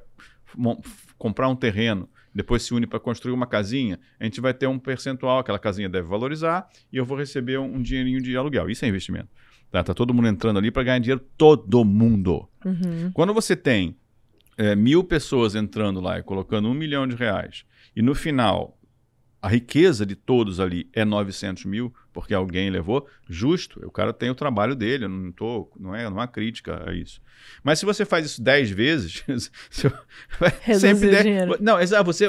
comprar um terreno, depois se une para construir uma casinha, a gente vai ter um percentual, aquela casinha deve valorizar e eu vou receber um dinheirinho de aluguel. Isso é investimento. Tá todo mundo entrando ali para ganhar dinheiro, todo mundo. Quando você tem 1.000 pessoas entrando lá e colocando R$1 milhão, e no final a riqueza de todos ali é 900 mil, porque alguém levou, justo, o cara tem o trabalho dele, não é uma crítica a isso. Mas se você faz isso 10 vezes, sempre o dinheiro. Não, se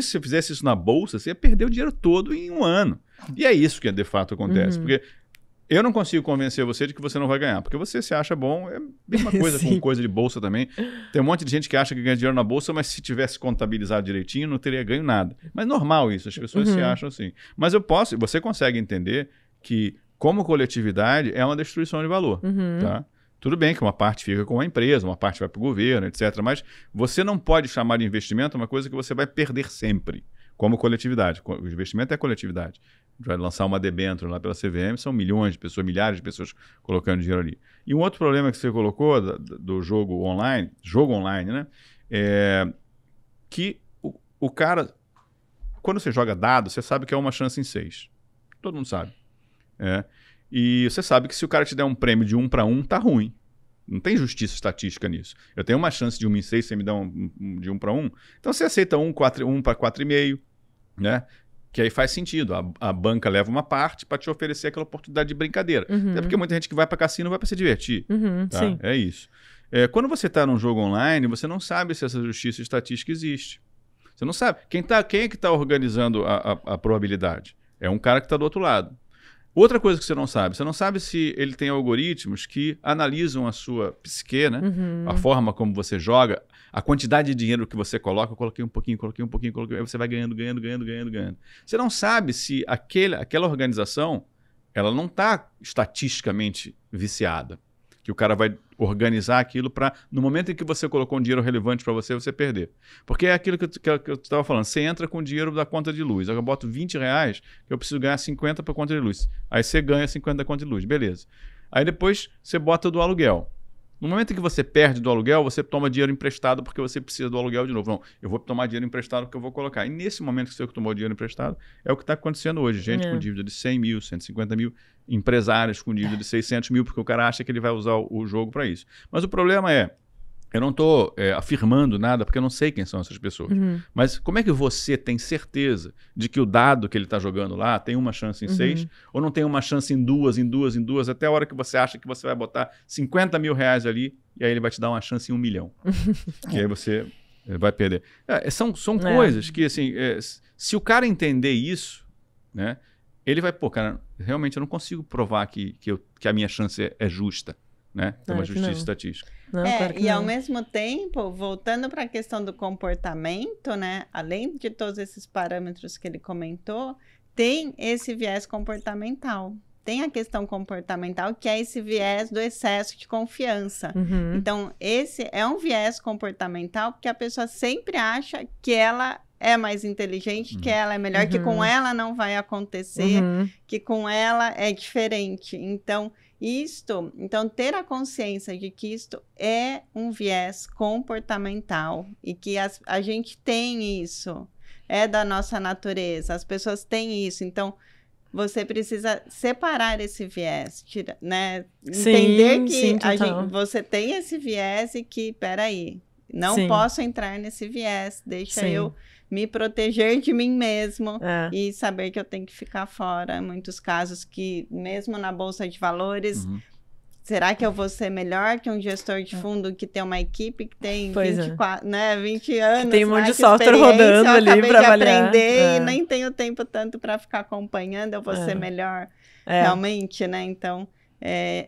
você fizesse isso na bolsa, você ia perder o dinheiro todo em 1 ano. E é isso que de fato acontece, porque eu não consigo convencer você de que você não vai ganhar, porque você se acha bom, é a mesma coisa com coisa de bolsa também. Tem um monte de gente que acha que ganha dinheiro na bolsa, mas se tivesse contabilizado direitinho, não teria ganho nada. Mas normal isso, as pessoas se acham assim. Mas você consegue entender que, como coletividade, é uma destruição de valor, tá? Tudo bem que uma parte fica com a empresa, uma parte vai para o governo, etc. Mas você não pode chamar de investimento uma coisa que você vai perder sempre, como coletividade. O investimento é coletividade. Vai lançar uma debênture lá pela CVM, são milhões de pessoas, milhares de pessoas colocando dinheiro ali. E um outro problema que você colocou do jogo online, né, é que o cara, quando você joga dado, você sabe que é uma chance em 6. Todo mundo sabe. E você sabe que se o cara te der um prêmio de 1 para 1, tá ruim. Não tem justiça estatística nisso. Eu tenho uma chance de 1 em 6, você me dá de 1 para 1. Então você aceita 1 para 4,5, né? Que aí faz sentido. A banca leva uma parte para te oferecer aquela oportunidade de brincadeira. Até porque muita gente que vai para cassino vai para se divertir. Tá? Sim. É isso. Quando você está num jogo online, você não sabe se essa justiça estatística existe. Você não sabe. Quem é que está organizando a probabilidade? É um cara que está do outro lado. Outra coisa que você não sabe se ele tem algoritmos que analisam a sua psique, né? A forma como você joga, a quantidade de dinheiro que você coloca. Eu coloquei um pouquinho, aí você vai ganhando. Você não sabe se aquela organização ela não está estatisticamente viciada. Que o cara vai organizar aquilo para, no momento em que você colocou um dinheiro relevante para você perder. Porque é aquilo que eu estava falando. Você entra com o dinheiro da conta de luz. Eu boto R$20, eu preciso ganhar 50 para a conta de luz. Aí você ganha 50 da conta de luz. Beleza. Aí depois você bota do aluguel. No momento em que você perde do aluguel, você toma dinheiro emprestado porque você precisa do aluguel de novo. Não, eu vou tomar dinheiro emprestado que eu vou colocar. E nesse momento que você tomou dinheiro emprestado, é o que está acontecendo hoje. Gente com dívida de 100 mil, 150 mil, empresários com dívida de 600 mil, porque o cara acha que ele vai usar o jogo para isso. Mas o problema eu não estou afirmando nada, porque eu não sei quem são essas pessoas. Mas como é que você tem certeza de que o dado que ele está jogando lá tem uma chance em 6, ou não tem uma chance em duas, até a hora que você acha que você vai botar 50 mil reais ali, e aí ele vai te dar uma chance em 1 milhão. E aí você vai perder. São coisas que, assim, se o cara entender isso, né, ele vai, cara, realmente eu não consigo provar que a minha chance é justa. Né? Tem uma justiça estatística. Não, claro que ao mesmo tempo, voltando para a questão do comportamento, né? Além de todos esses parâmetros que ele comentou, tem esse viés comportamental. Tem a questão comportamental, que é esse viés do excesso de confiança. Então, esse é um viés comportamental porque a pessoa sempre acha que ela é mais inteligente, que ela é melhor, que com ela não vai acontecer, que com ela é diferente. Então, ter a consciência de que isto é um viés comportamental e que a gente tem isso, é da nossa natureza, as pessoas têm isso. Então, você precisa separar esse viés, né? Entender que você tem esse viés e que, peraí, não posso entrar nesse viés, deixa eu me proteger de mim mesmo e saber que eu tenho que ficar fora. Em muitos casos que, mesmo na Bolsa de Valores, será que eu vou ser melhor que um gestor de fundo que tem uma equipe que tem 20 anos? Tem um monte de software rodando ali para avaliar. Aprender e nem tenho tempo tanto para ficar acompanhando, eu vou ser melhor realmente, né? Então,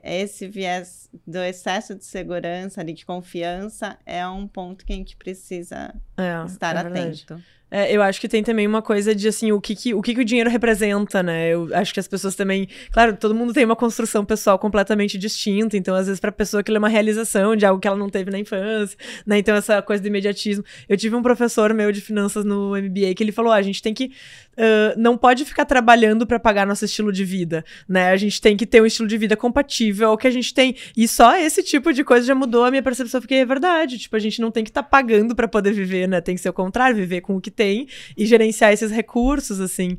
esse viés do excesso de segurança, de confiança, é um ponto que a gente precisa estar atento. Eu acho que tem também uma coisa de, assim, o que o dinheiro representa, né? Eu acho que as pessoas também... Claro, todo mundo tem uma construção pessoal completamente distinta, então, às vezes, pra pessoa aquilo é uma realização de algo que ela não teve na infância, né? Então, essa coisa do imediatismo. Eu tive um professor meu de finanças no MBA que ele falou, a gente tem que... não pode ficar trabalhando pra pagar nosso estilo de vida, né? A gente tem que ter um estilo de vida compatível ao que a gente tem. E só esse tipo de coisa já mudou a minha percepção, porque é verdade. Tipo, a gente não tem que estar pagando pra poder viver, né? Tem que ser o contrário, viver com o que tem e gerenciar esses recursos, assim.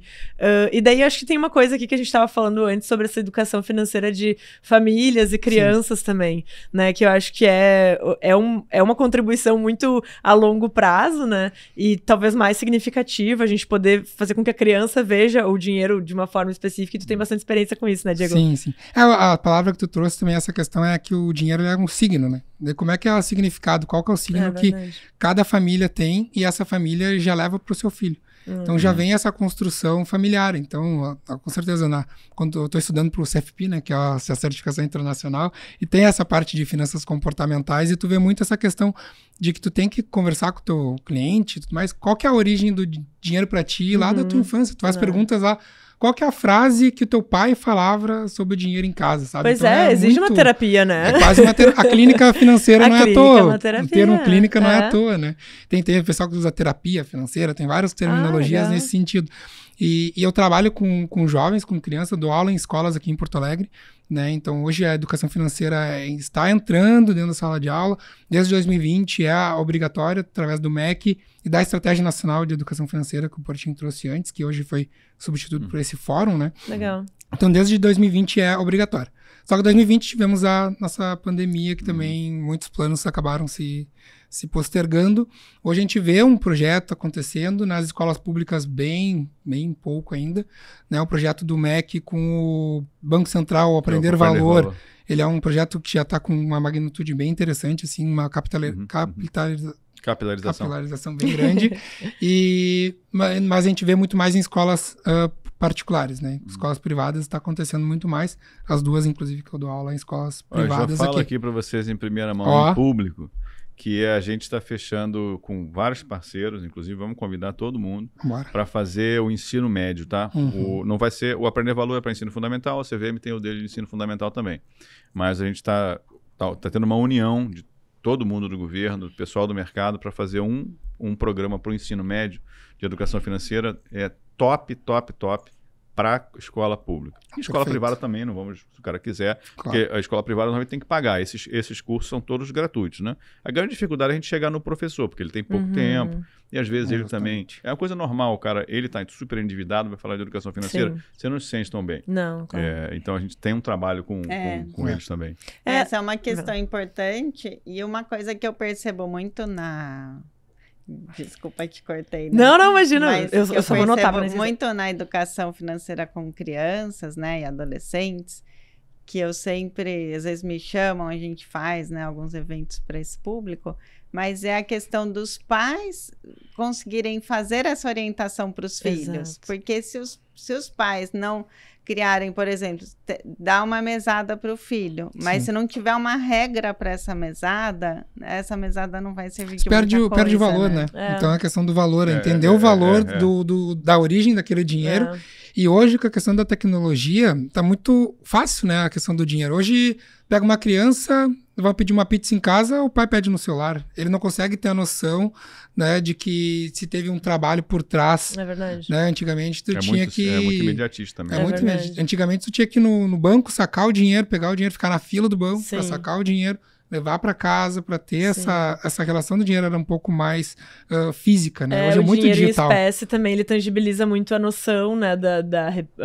E daí, acho que tem uma coisa aqui que a gente estava falando antes sobre essa educação financeira de famílias e crianças também, né? Que eu acho que é uma contribuição muito a longo prazo, né? E talvez mais significativa, a gente poder fazer com que a criança veja o dinheiro de uma forma específica, e tu tem bastante experiência com isso, né, Diego? Sim. A palavra que tu trouxe também, essa questão é que o dinheiro é um signo, né? Como é que é o significado? Qual que é o signo que cada família tem e essa família já leva para o seu filho? Então já vem essa construção familiar. Então, com certeza, quando eu estou estudando para o CFP, né, que é a certificação internacional, e tem essa parte de finanças comportamentais, e tu vê muito essa questão de que tu tem que conversar com o teu cliente, mas qual que é a origem do dinheiro para ti lá da tua infância? Tu faz perguntas lá. Qual que é a frase que o teu pai falava sobre o dinheiro em casa, sabe? Pois então, exige uma terapia, né? É quase uma terapia. A clínica financeira não é à toa. Uma terapia, o termo clínica não é à toa, né? Tem pessoal que usa terapia financeira, tem várias terminologias nesse sentido. E eu trabalho com jovens, com crianças, dou aula em escolas aqui em Porto Alegre, né? Então, hoje a educação financeira está entrando dentro da sala de aula. Desde 2020 é obrigatória, através do MEC e da Estratégia Nacional de Educação Financeira, que o Portinho trouxe antes, que hoje foi substituído por esse fórum, né? Legal. Então, desde 2020 é obrigatório. Só que em 2020 tivemos a nossa pandemia, que também muitos planos acabaram se postergando. Hoje a gente vê um projeto acontecendo nas escolas públicas bem pouco ainda, né? O projeto do MEC com o Banco Central Aprender Valor. Ele é um projeto que já está com uma magnitude bem interessante, assim, uma capilarização bem grande. Mas a gente vê muito mais em escolas particulares, né? Escolas privadas está acontecendo muito mais. As duas, inclusive, que eu dou aula em escolas privadas. Eu já falo aqui para vocês em primeira mão, em público, que a gente está fechando com vários parceiros, inclusive vamos convidar todo mundo para fazer o ensino médio, tá? Não vai ser, o Aprender Valor é para ensino fundamental, a CVM tem o dele de ensino fundamental também. Mas a gente está tendo uma união de todo mundo do governo, do pessoal do mercado, para fazer um programa para o ensino médio de educação financeira top para escola pública. E escola privada também, não vamos, se o cara quiser, porque a escola privada normalmente tem que pagar. Esses cursos são todos gratuitos, né? A grande dificuldade é a gente chegar no professor, porque ele tem pouco tempo, e às vezes ele também... É uma coisa normal, cara, ele está super endividado, vai falar de educação financeira, você não se sente tão bem. Não, claro. Então a gente tem um trabalho com eles também. Essa é uma questão importante, e uma coisa que eu percebo muito Desculpa, te cortei. Né? Não, imagina. Eu só vou notar. Muito na educação financeira com crianças, né, e adolescentes, que eu sempre, às vezes me chamam, a gente faz, né, alguns eventos para esse público, mas é a questão dos pais conseguirem fazer essa orientação para os filhos. Porque se os pais não criarem, por exemplo, dar uma mesada para o filho, mas se não tiver uma regra para essa mesada não vai servir de muita coisa. Perde o valor, né? Então a questão do valor, entender o valor da origem daquele dinheiro. E hoje, com a questão da tecnologia, tá muito fácil, né? A questão do dinheiro. Hoje, pega uma criança, vai pedir uma pizza em casa, o pai pede no celular. Ele não consegue ter a noção, né, de que se teve um trabalho por trás. É verdade. Né? Antigamente, tu tinha que... É muito imediatista também. Antigamente, tu tinha que ir no banco, sacar o dinheiro, pegar o dinheiro, ficar na fila do banco para sacar o dinheiro, levar para casa, para ter essa relação do dinheiro era um pouco mais física, né? Hoje é muito digital. O dinheiro em espécie também, ele tangibiliza muito a noção, né?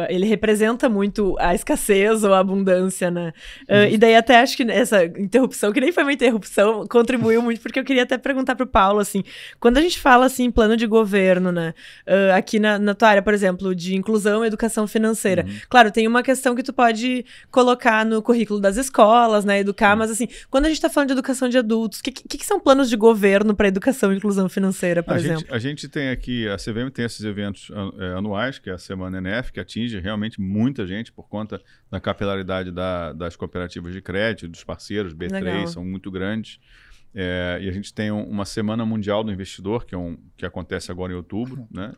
Ele representa muito a escassez ou a abundância, né? E daí até acho que essa interrupção, que nem foi uma interrupção, contribuiu muito, porque eu queria até perguntar pro Paulo, assim, quando a gente fala, assim, plano de governo, né? Aqui na tua área, por exemplo, de inclusão e educação financeira. Claro, tem uma questão que tu pode colocar no currículo das escolas, né? Educar, mas assim, quando a gente está falando de educação de adultos, o que são planos de governo para educação e inclusão financeira, por exemplo? A gente tem aqui, a CVM tem esses eventos anuais, que é a Semana ENEF, que atinge realmente muita gente por conta da capilaridade das cooperativas de crédito, dos parceiros, B3, legal, são muito grandes. E a gente tem uma Semana Mundial do Investidor, que acontece agora em outubro, né?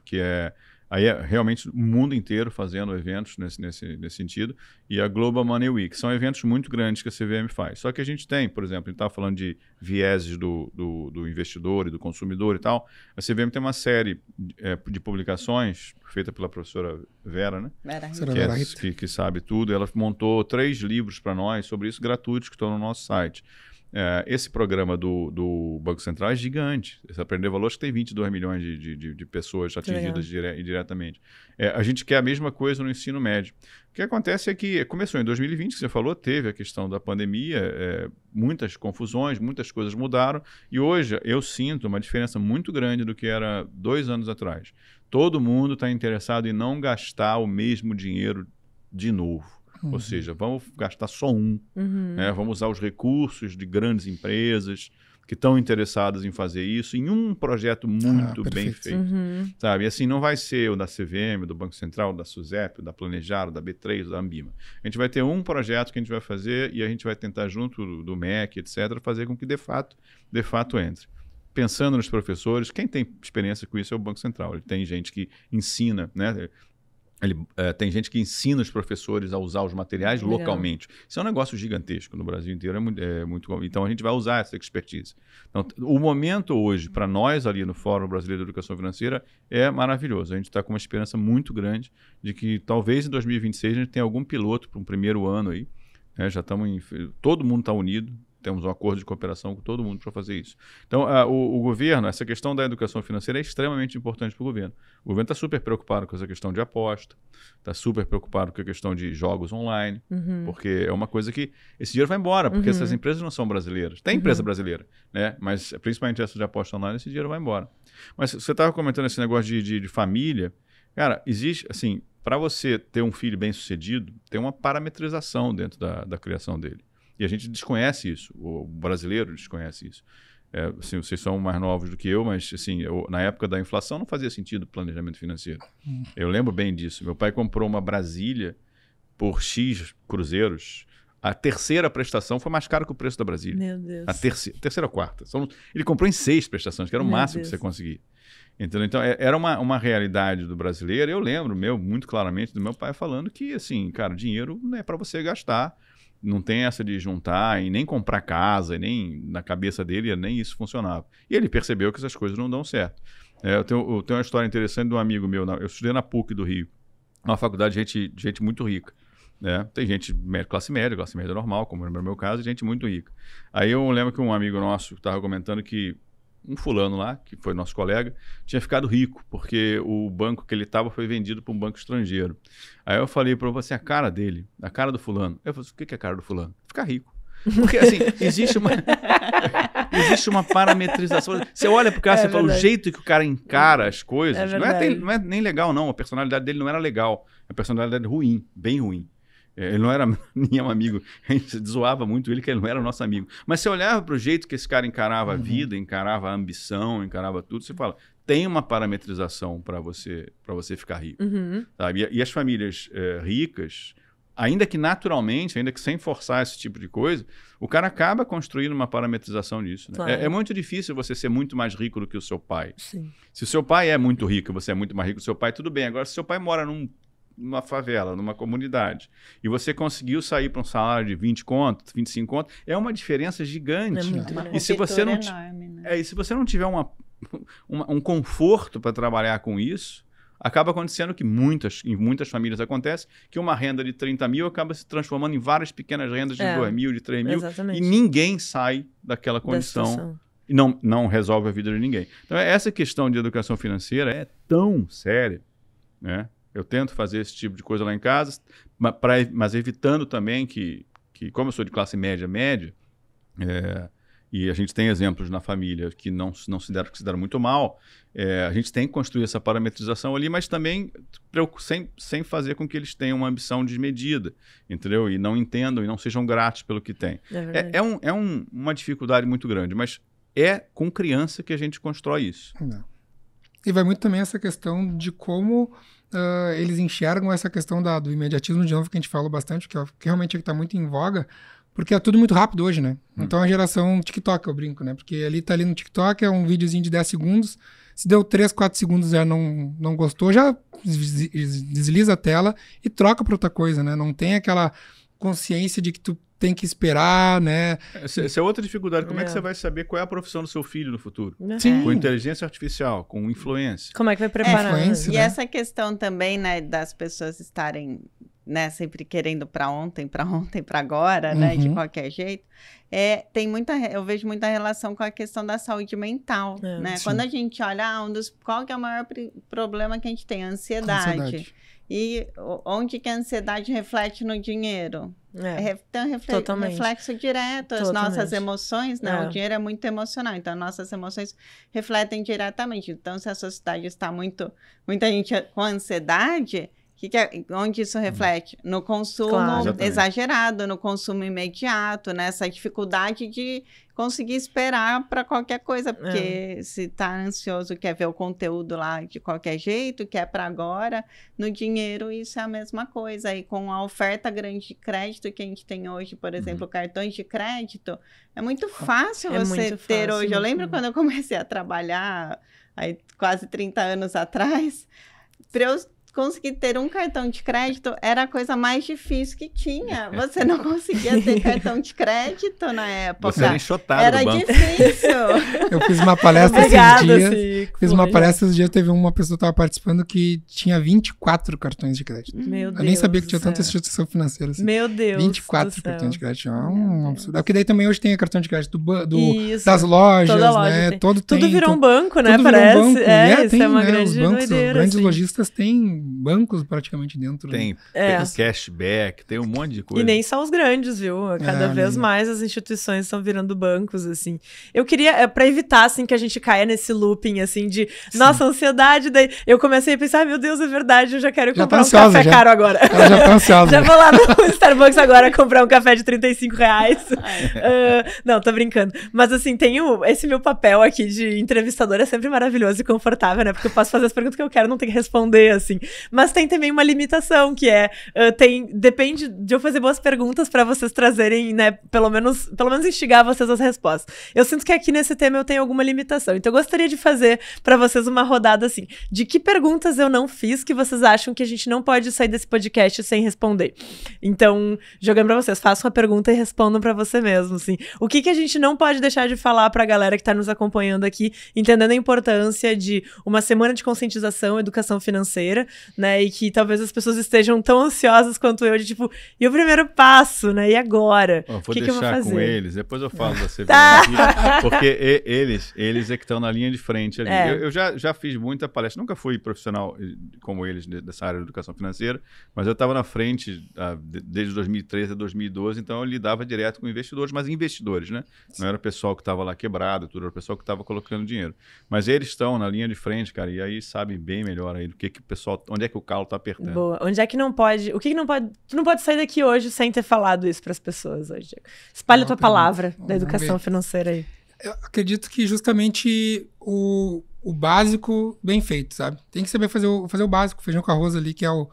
Aí é realmente o mundo inteiro fazendo eventos nesse sentido. E a Global Money Week. São eventos muito grandes que a CVM faz. Só que a gente tem, por exemplo, a gente estava falando de vieses do investidor e do consumidor e tal. A CVM tem uma série de publicações feita pela professora Vera, né? Que sabe tudo. Ela montou 3 livros para nós sobre isso, gratuitos, que estão no nosso site. Esse programa do Banco Central é gigante. Esse Aprender Valor, acho que tem 22 milhões de pessoas atingidas indiretamente. A gente quer a mesma coisa no ensino médio. O que acontece é que começou em 2020, que você falou, teve a questão da pandemia, muitas confusões, muitas coisas mudaram, e hoje eu sinto uma diferença muito grande do que era 2 anos atrás. Todo mundo está interessado em não gastar o mesmo dinheiro de novo. Ou seja, vamos gastar só né? Vamos usar os recursos de grandes empresas que estão interessadas em fazer isso em um projeto muito bem feito. Sabe? E assim, não vai ser o da CVM, do Banco Central, da SUSEP, da Planejaro, da B3, da Ambima. A gente vai ter um projeto que a gente vai fazer e a gente vai tentar, junto do MEC, etc., fazer com que de fato entre. Pensando nos professores, quem tem experiência com isso é o Banco Central. Ele tem gente que ensina, né? Tem gente que ensina os professores a usar os materiais localmente. Isso é um negócio gigantesco no Brasil inteiro. Então, a gente vai usar essa expertise. Então, o momento hoje, para nós ali no Fórum Brasileiro de Educação Financeira, é maravilhoso. A gente está com uma esperança muito grande de que talvez em 2026 a gente tenha algum piloto para um primeiro ano aí. Já estamos todo mundo está unido. temos um acordo de cooperação com todo mundo para fazer isso. Então, o governo, essa questão da educação financeira é extremamente importante para o governo. O governo está super preocupado com essa questão de aposta, está super preocupado com a questão de jogos online, porque é uma coisa que esse dinheiro vai embora, porque essas empresas não são brasileiras. Tem empresa brasileira, né? Mas principalmente essa de aposta online, esse dinheiro vai embora. Mas você estava comentando esse negócio de família. Cara, existe, assim, para você ter um filho bem-sucedido, tem uma parametrização dentro da criação dele. E a gente desconhece isso, o brasileiro desconhece isso. Assim, vocês são mais novos do que eu, mas assim, na época da inflação não fazia sentido planejamento financeiro. Eu lembro bem disso. Meu pai comprou uma Brasília por X cruzeiros. A terceira prestação foi mais cara que o preço da Brasília. Meu Deus. A terceira ou quarta. Ele comprou em 6 prestações, que era o máximo que você conseguia. Entendeu? Então, era uma realidade do brasileiro. Eu lembro, muito claramente, do meu pai falando que, assim, cara, dinheiro não é para você gastar. Não tem essa de juntar e nem comprar casa, e nem na cabeça dele, nem isso funcionava. E ele percebeu que essas coisas não dão certo. Eu tenho uma história interessante de um amigo meu. Eu estudei na PUC do Rio, uma faculdade de gente muito rica. Tem gente classe média normal, como no meu caso, e gente muito rica. Aí eu lembro que um amigo nosso estava comentando que um fulano lá, que foi nosso colega, tinha ficado rico, porque o banco que ele estava foi vendido para um banco estrangeiro. Aí eu falei para você, a cara dele, a cara do fulano. Eu falei, o que é a cara do fulano? Ficar rico. Porque, assim, existe uma parametrização. Você olha pro cara e fala, o jeito que o cara encara as coisas, não é nem legal, não. A personalidade dele não era legal. A personalidade ruim, bem ruim. Ele não era nenhum amigo. A gente zoava muito ele, que ele não era nosso amigo. Mas você olhava para o jeito que esse cara encarava a vida, encarava a ambição, encarava tudo, você fala, tem uma parametrização para você ficar rico. Sabe? E as famílias ricas, ainda que naturalmente, ainda que sem forçar esse tipo de coisa, o cara acaba construindo uma parametrização disso. Né? Claro. É muito difícil você ser muito mais rico do que o seu pai. Sim. Se o seu pai é muito rico e você é muito mais rico do seu pai, tudo bem. Agora, se o seu pai mora numa favela, numa comunidade, e você conseguiu sair para um salário de 20 conto, 25 conto, é uma diferença gigante. É muito e se você não enorme, né? E se você não tiver um conforto para trabalhar com isso, acaba acontecendo que em muitas famílias acontece que uma renda de 30 mil acaba se transformando em várias pequenas rendas de 2 mil, de 3 mil, e ninguém sai daquela condição e não resolve a vida de ninguém. Então essa questão de educação financeira é tão séria, né? Eu tento fazer esse tipo de coisa lá em casa, mas evitando também que como eu sou de classe média, e a gente tem exemplos na família que se deram muito mal, a gente tem que construir essa parametrização ali, mas também sem fazer com que eles tenham uma ambição desmedida, entendeu? E não entendam e não sejam gratos pelo que têm. Uma dificuldade muito grande, mas é com criança que a gente constrói isso. E vai muito também essa questão de como eles enxergam essa questão do imediatismo, de novo, que a gente falou bastante, que realmente está muito em voga, porque é tudo muito rápido hoje, né? Então a geração TikTok, eu brinco, né? Porque tá ali no TikTok, é um videozinho de 10 segundos, se deu 3, 4 segundos já não gostou, já desliza a tela e troca para outra coisa, né? Não tem aquela consciência de que tu tem que esperar, né? Essa é outra dificuldade. Como é que você vai saber qual é a profissão do seu filho no futuro? Sim. Com inteligência artificial, com influência. Como é que vai preparar? E essa questão também, né, das pessoas estarem, né, sempre querendo para ontem, para agora, né, de qualquer jeito, eu vejo muita relação com a questão da saúde mental, né? Sim. Quando a gente olha, qual que é o maior problema que a gente tem? A ansiedade. E onde que a ansiedade reflete no dinheiro? Tem um reflexo direto. As nossas emoções, né? O dinheiro é muito emocional, então nossas emoções refletem diretamente. Então, se a sociedade está muita gente com ansiedade, onde isso reflete? No consumo exagerado, no consumo imediato, nessa dificuldade de conseguir esperar para qualquer coisa, porque se está ansioso, quer ver o conteúdo lá de qualquer jeito, quer para agora, no dinheiro isso é a mesma coisa. E com a oferta grande de crédito que a gente tem hoje, por exemplo, cartões de crédito, é muito fácil você ter hoje. Eu lembro quando eu comecei a trabalhar, aí, quase 30 anos atrás, para eu conseguir ter um cartão de crédito era a coisa mais difícil que tinha. Você não conseguia ter cartão de crédito na época. Você era enxotado Era do banco. difícil. Eu fiz uma palestra Obrigada, esses dias. Cico. Fiz uma palestra esses dias, teve uma pessoa que estava participando que tinha 24 cartões de crédito. Meu Deus. Eu nem sabia que tinha do céu. tanta instituição financeira assim. Meu Deus. 24 do céu. cartões de crédito. É Meu um Deus. absurdo. Porque daí também hoje tem cartão de crédito Isso. das lojas, Toda loja né? tem. Tudo virou um então, banco, né? tudo virou Parece. um banco. Isso tem, é uma né? grande Os bancos, doideira. os grandes assim. lojistas têm bancos praticamente dentro. né? Tem É. cashback, tem um monte de coisa. E nem só os grandes, viu? Cada vez nem. mais as instituições estão virando bancos, assim. Eu queria, pra evitar, assim, que a gente caia nesse looping, assim, de nossa, ansiedade, daí eu comecei a pensar, meu Deus, é verdade, eu já quero Já comprar tá um ansiosa, café já. caro agora. Ela já tá ansiosa. Já vou lá no Starbucks agora comprar um café de R$35. Não, tô brincando. Mas assim, esse meu papel aqui de entrevistador é sempre maravilhoso e confortável, né? Porque eu posso fazer as perguntas que eu quero, não tenho que responder, assim. Mas tem também uma limitação, que é, depende de eu fazer boas perguntas pra vocês trazerem, né? Pelo menos instigar vocês as respostas. Eu sinto que aqui nesse tema eu tenho alguma limitação. Então eu gostaria de fazer pra vocês uma rodada, assim, de que perguntas eu não fiz que vocês acham que a gente não pode sair desse podcast sem responder. Então, jogando pra vocês, façam a pergunta e respondam pra você mesmo, assim. O que a gente não pode deixar de falar pra galera que tá nos acompanhando aqui, entendendo a importância de uma semana de conscientização, educação financeira, né, e que talvez as pessoas estejam tão ansiosas quanto eu, de tipo, e o primeiro passo, né, e agora? Vou O que eu vou deixar fazer? com eles, depois eu falo da CVM Tá. aqui, porque eles é que estão na linha de frente ali. É. Eu já fiz muita palestra, nunca fui profissional como eles dessa área de educação financeira, mas eu estava na frente desde 2013 a 2012, então eu lidava direto com investidores, mas investidores, né? Não era o pessoal que estava lá quebrado, tudo, era o pessoal que estava colocando dinheiro. Mas eles estão na linha de frente, cara, e aí sabem bem melhor aí do que o pessoal, onde é que o calo tá apertando. Boa. Onde é que não pode... O que não pode... Tu não pode sair daqui hoje sem ter falado isso pras pessoas hoje, Diego. Espalha a tua palavra da educação financeira aí. Eu acredito que justamente o básico bem feito, sabe? Tem que saber fazer o básico, feijão com arroz ali, que é o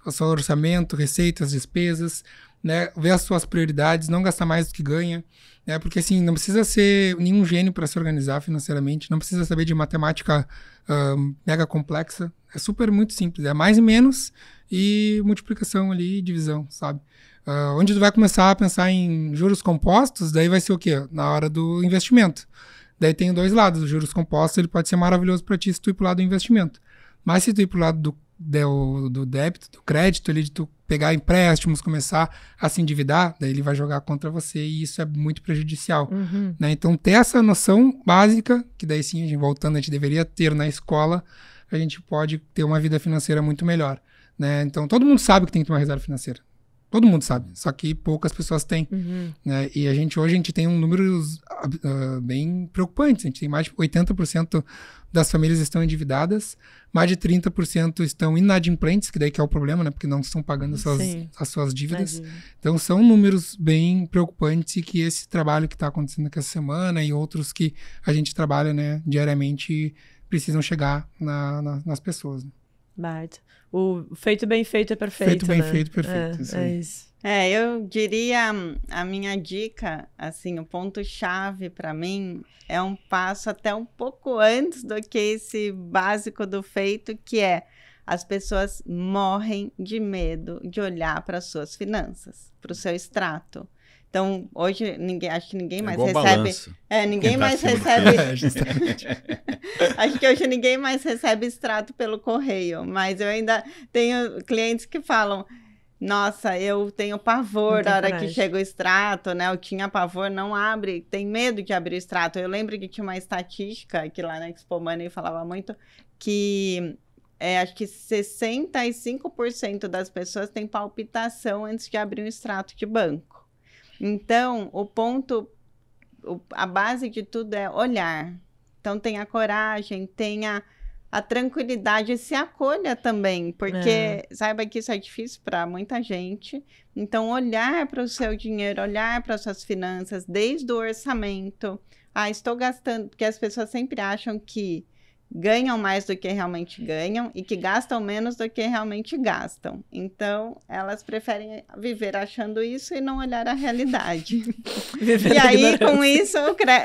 seu orçamento, receitas, despesas, né? Ver as suas prioridades, não gastar mais do que ganha, né? Porque assim, não precisa ser nenhum gênio para se organizar financeiramente, não precisa saber de matemática mega complexa, é muito simples, é mais e menos e multiplicação ali e divisão, sabe? Onde tu vai começar a pensar em juros compostos, daí vai ser o quê? Na hora do investimento. Daí tem dois lados, os juros compostos ele pode ser maravilhoso para ti se tu ir pro lado do investimento, mas se tu ir pro lado do débito, do crédito, ali, de tu pegar empréstimos, começar a se endividar, daí ele vai jogar contra você e isso é muito prejudicial. Né? Então ter essa noção básica, que daí sim, a gente deveria ter na escola, a gente pode ter uma vida financeira muito melhor. Né? Então todo mundo sabe que tem que ter uma reserva financeira. Todo mundo sabe, só que poucas pessoas têm. Né? E hoje a gente tem números bem preocupantes. A gente tem mais de 80% das famílias estão endividadas, mais de 30% estão inadimplentes, que daí que é o problema, né? Porque não estão pagando as suas dívidas. Então são números bem preocupantes e que esse trabalho que está acontecendo aqui essa semana e outros que a gente trabalha, né, diariamente precisam chegar nas pessoas. Né? Baita. O feito bem feito é perfeito, Feito bem né? feito, perfeito. Isso aí. Isso. Eu diria, a minha dica, assim, o ponto-chave para mim é um passo até um pouco antes do que esse básico do feito, que é as pessoas morrem de medo de olhar para as suas finanças, para o seu extrato. Então, hoje, acho que ninguém mais recebe... ninguém mais recebe... Justamente. Acho que hoje ninguém mais recebe extrato pelo correio, mas eu ainda tenho clientes que falam, nossa, eu tenho pavor na hora que chega o extrato, né? Eu tinha pavor, não abre, tem medo de abrir o extrato. Eu lembro que tinha uma estatística que lá na Expo Money falava muito que... acho que 65% das pessoas têm palpitação antes de abrir um extrato de banco. Então, a base de tudo é olhar. Então, tenha coragem, tenha a tranquilidade e se acolha também, porque saiba que isso é difícil para muita gente. Então, olhar para o seu dinheiro, olhar para as suas finanças, desde o orçamento. Estou gastando, porque as pessoas sempre acham que ganham mais do que realmente ganham e que gastam menos do que realmente gastam. Então, elas preferem viver achando isso e não olhar a realidade. E aí, com isso,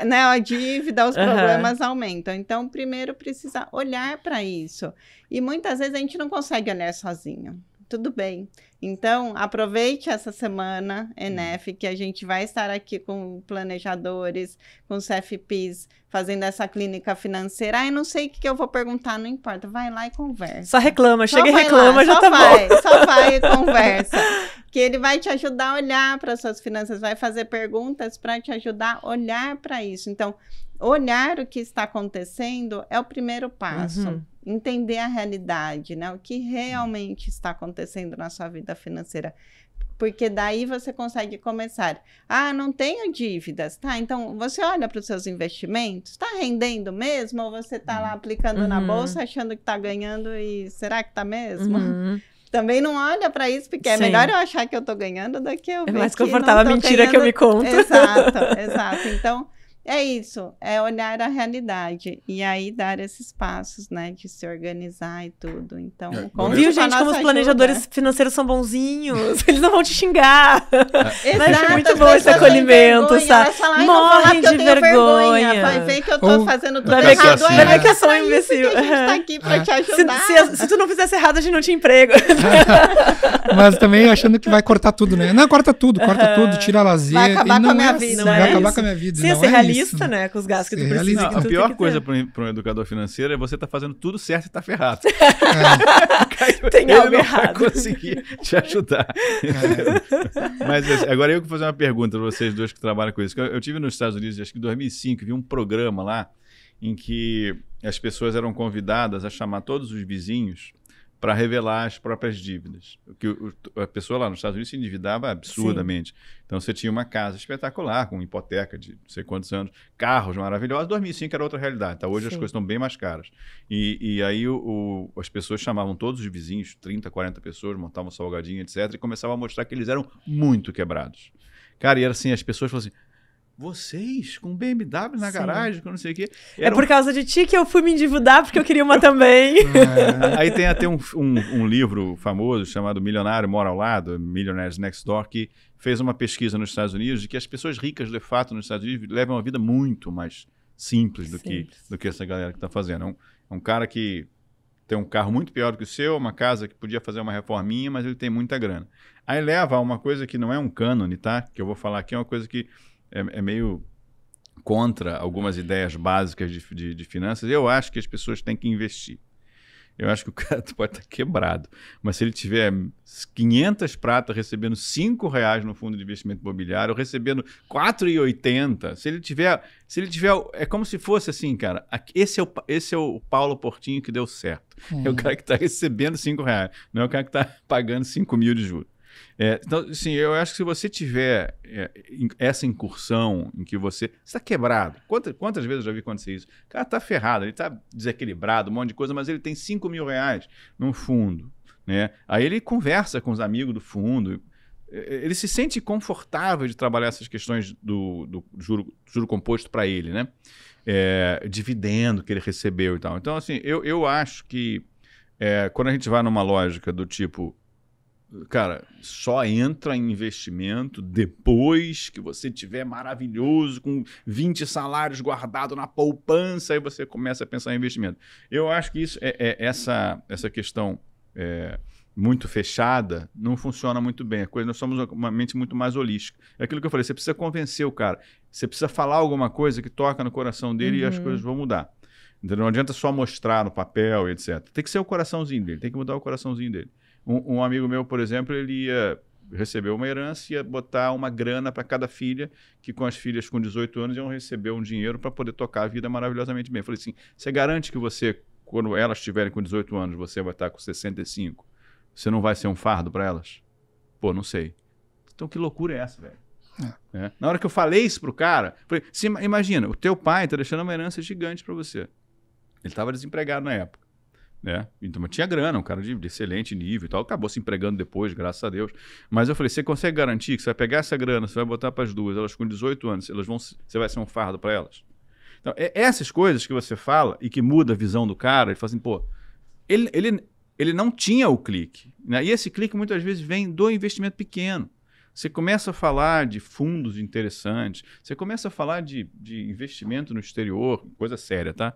né, a dívida, os problemas aumentam. Então, primeiro precisa olhar para isso. E muitas vezes a gente não consegue olhar sozinho. Tudo bem. Então, aproveite essa semana, ENEF, que a gente vai estar aqui com planejadores, com CFPs, fazendo essa clínica financeira. Ai, não sei o que eu vou perguntar, não importa. Vai lá e conversa. Só reclama, chega e reclama, já tá bom. Só vai e conversa. Que ele vai te ajudar a olhar para as suas finanças, vai fazer perguntas para te ajudar a olhar para isso. Então, olhar o que está acontecendo é o primeiro passo. Entender a realidade, né? O que realmente está acontecendo na sua vida financeira. Porque daí você consegue começar. Ah, não tenho dívidas, tá? Então, você olha para os seus investimentos, está rendendo mesmo? Ou você está lá aplicando na bolsa, achando que está ganhando e será que está mesmo? Também não olha para isso, porque é melhor eu achar que eu estou ganhando do que eu ver que não tô ganhando. É mais confortável a mentira que eu me conto. Exato. Então, é isso, é olhar a realidade e aí dar esses passos, né, de se organizar e tudo. Então, viu, gente, como os planejadores financeiros são bonzinhos? Eles não vão te xingar. Exato, muito bom esse acolhimento, sabe? Morrem de vergonha. Vai ver que eu tô fazendo tudo errado. Vai ver que eu sou um imbecil. A gente tá aqui pra te ajudar. Se tu não fizesse errado, a gente não tinha emprego. Mas também achando que vai cortar tudo, né? Não, corta tudo, tira lazer. Vai acabar com a minha vida. Vai acabar com a minha vida. Sim, é ser realista, né? Com os gastos que tu precisa. A pior coisa para um educador financeiro é você estar fazendo tudo certo e estar ferrado. Tem algo errado. Ele não vai conseguir te ajudar. Mas agora eu que vou fazer uma pergunta para vocês dois que trabalham com isso. Eu tive nos Estados Unidos, acho que em 2005, vi um programa lá em que as pessoas eram convidadas a chamar todos os vizinhos para revelar as próprias dívidas. A pessoa lá nos Estados Unidos se endividava absurdamente. Sim. Então você tinha uma casa espetacular, com hipoteca de não sei quantos anos, carros maravilhosos. 2005 era outra realidade, tá? Hoje as coisas estão bem mais caras. E aí as pessoas chamavam todos os vizinhos, 30, 40 pessoas, montavam salgadinho, etc. E começavam a mostrar que eles eram muito quebrados. Cara, e era assim, as pessoas falavam assim, vocês com BMW na garagem, com não sei o quê. É por causa de ti que eu fui me endividar, porque eu queria uma também. Aí tem até um livro famoso chamado Milionário Mora ao Lado, Millionaires Next Door, que fez uma pesquisa nos Estados Unidos de que as pessoas ricas, de fato, nos Estados Unidos levam uma vida muito mais simples do que essa galera que está fazendo. É um cara que tem um carro muito pior do que o seu, uma casa que podia fazer uma reforminha, mas ele tem muita grana. Aí leva a uma coisa que não é um cânone, tá? Que eu vou falar aqui, é uma coisa que é meio contra algumas ideias básicas de finanças. Eu acho que as pessoas têm que investir. Eu acho que o cara pode estar quebrado, mas se ele tiver 500 pratas recebendo R$5 no fundo de investimento imobiliário, recebendo R$4,80, se ele tiver, é como se fosse assim, cara, esse é o Paulo Portinho que deu certo. É o cara que está recebendo R$5, não é o cara que está pagando 5 mil de juros. Então, assim, eu acho que se você tiver essa incursão em que você está quebrado, quantas vezes eu já vi acontecer isso? O cara está ferrado, ele está desequilibrado, um monte de coisa, mas ele tem R$5 mil no fundo, né? Aí ele conversa com os amigos do fundo, ele se sente confortável de trabalhar essas questões do juro composto para ele, né? Dividendo que ele recebeu e tal. Então, assim, eu acho que quando a gente vai numa lógica do tipo, cara, só entra em investimento depois que você tiver maravilhoso, com 20 salários guardados na poupança, aí você começa a pensar em investimento. Eu acho que isso essa questão muito fechada não funciona muito bem. Nós somos uma mente muito mais holística. É aquilo que eu falei, você precisa convencer o cara, você precisa falar alguma coisa que toca no coração dele e as coisas vão mudar. Então, não adianta só mostrar no papel, etc. Tem que ser o coraçãozinho dele, tem que mudar o coraçãozinho dele. Um amigo meu, por exemplo, ele ia receber uma herança e ia botar uma grana para cada filha, que com as filhas com 18 anos iam receber um dinheiro para poder tocar a vida maravilhosamente bem. Eu falei assim, você garante que você, quando elas estiverem com 18 anos, você vai estar com 65? Você não vai ser um fardo para elas? Pô, não sei. Então que loucura é essa, velho? Na hora que eu falei isso pro cara, falei, imagina, o teu pai está deixando uma herança gigante para você. Ele estava desempregado na época. Então tinha grana, um cara de excelente nível e tal, acabou se empregando depois, graças a Deus. Mas eu falei, você consegue garantir que você vai pegar essa grana, você vai botar para as duas, elas com 18 anos, você vai ser um fardo para elas? Então, essas coisas que você fala e que muda a visão do cara, ele fala assim, pô, ele não tinha o clique, né? E esse clique muitas vezes vem do investimento pequeno. Você começa a falar de fundos interessantes, você começa a falar de investimento no exterior, coisa séria, tá?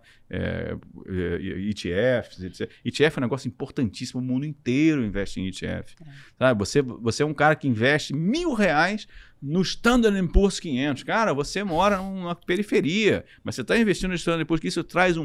ETFs, etc. ETF é um negócio importantíssimo, o mundo inteiro investe em ETF. Sabe? Você é um cara que investe R$1.000 no Standard & Poor's 500. Cara, você mora numa periferia, mas você está investindo no Standard & Poor's, que isso traz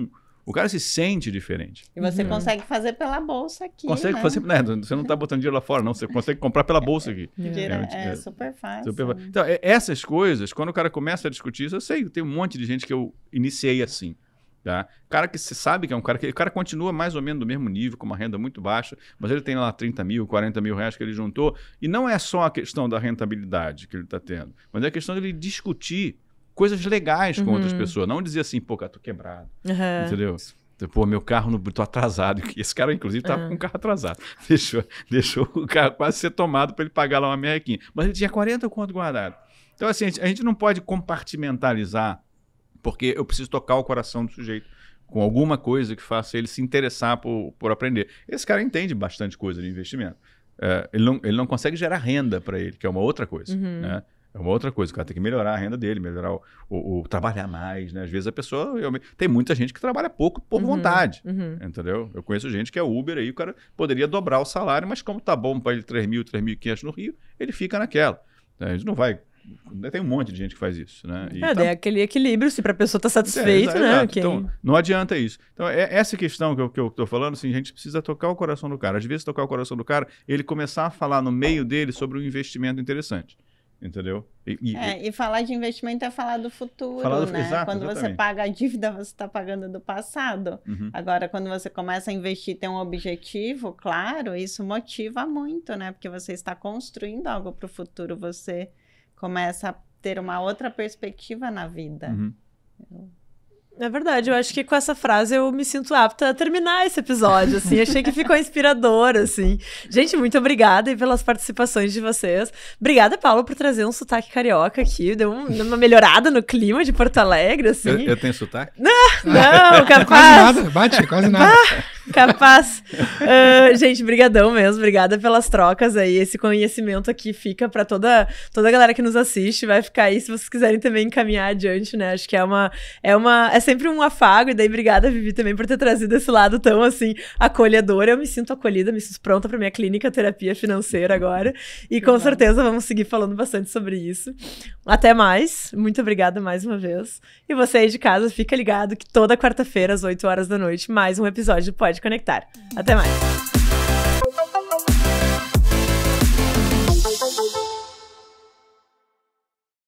o cara se sente diferente. E você consegue fazer pela bolsa aqui, consegue fazer, né? Você não está botando dinheiro lá fora, não. Você consegue comprar pela bolsa aqui. É super fácil. Então, essas coisas, quando o cara começa a discutir isso, eu sei, tem um monte de gente que eu iniciei assim. Tá? Cara que você sabe que é um cara que o cara continua mais ou menos do mesmo nível, com uma renda muito baixa, mas ele tem lá 30 mil, 40 mil reais que ele juntou. E não é só a questão da rentabilidade que ele está tendo, mas é a questão dele discutir coisas legais com outras pessoas. Não dizer assim, pô, cara, tô quebrado. Entendeu? Pô, meu carro, tô atrasado. Esse cara, inclusive, tava com o carro atrasado. Deixou o carro quase ser tomado para ele pagar lá uma merrequinha. Mas ele tinha 40 conto guardado. Então, assim, a gente não pode compartimentalizar, porque eu preciso tocar o coração do sujeito com alguma coisa que faça ele se interessar por aprender. Esse cara entende bastante coisa de investimento. Ele não consegue gerar renda para ele, que é uma outra coisa, né? É uma outra coisa, o cara tem que melhorar a renda dele, melhorar o trabalhar mais, né? Às vezes a pessoa... Tem muita gente que trabalha pouco por vontade, entendeu? Eu conheço gente que é Uber aí, o cara poderia dobrar o salário, mas como tá bom para ele 3.000, 3.500 no Rio, ele fica naquela. A gente não vai... Tem um monte de gente que faz isso, né? É aquele equilíbrio, se pra pessoa tá satisfeita, né? Okay. Então, não adianta isso. Então, essa questão que eu tô falando, assim, a gente precisa tocar o coração do cara. Às vezes, tocar o coração do cara, ele começar a falar no meio dele sobre um investimento interessante. Entendeu? E falar de investimento é falar do futuro, né? Exato, quando exatamente. Você paga a dívida, você está pagando do passado. Agora, quando você começa a investir, tem um objetivo, claro, isso motiva muito, né? Porque você está construindo algo para o futuro, você começa a ter uma outra perspectiva na vida. É verdade, eu acho que com essa frase eu me sinto apta a terminar esse episódio, assim, achei que ficou inspirador, assim. Gente, muito obrigada e pelas participações de vocês. Obrigada, Paulo, por trazer um sotaque carioca aqui, deu uma melhorada no clima de Porto Alegre, assim. Eu tenho sotaque? Não, capaz. Quase nada, bate, quase nada. Capaz. Gente, brigadão mesmo, obrigada pelas trocas aí, esse conhecimento aqui fica pra toda a galera que nos assiste, vai ficar aí se vocês quiserem também encaminhar adiante, né, acho que é sempre um afago, e daí obrigada, Vivi, também por ter trazido esse lado tão, assim, acolhedor. Eu me sinto acolhida, me sinto pronta pra minha clínica terapia financeira agora, e com certeza vamos seguir falando bastante sobre isso. Até mais, muito obrigada mais uma vez. E você aí de casa, fica ligado que toda quarta-feira, às 8 horas da noite, mais um episódio do Pode Conectar. Até mais!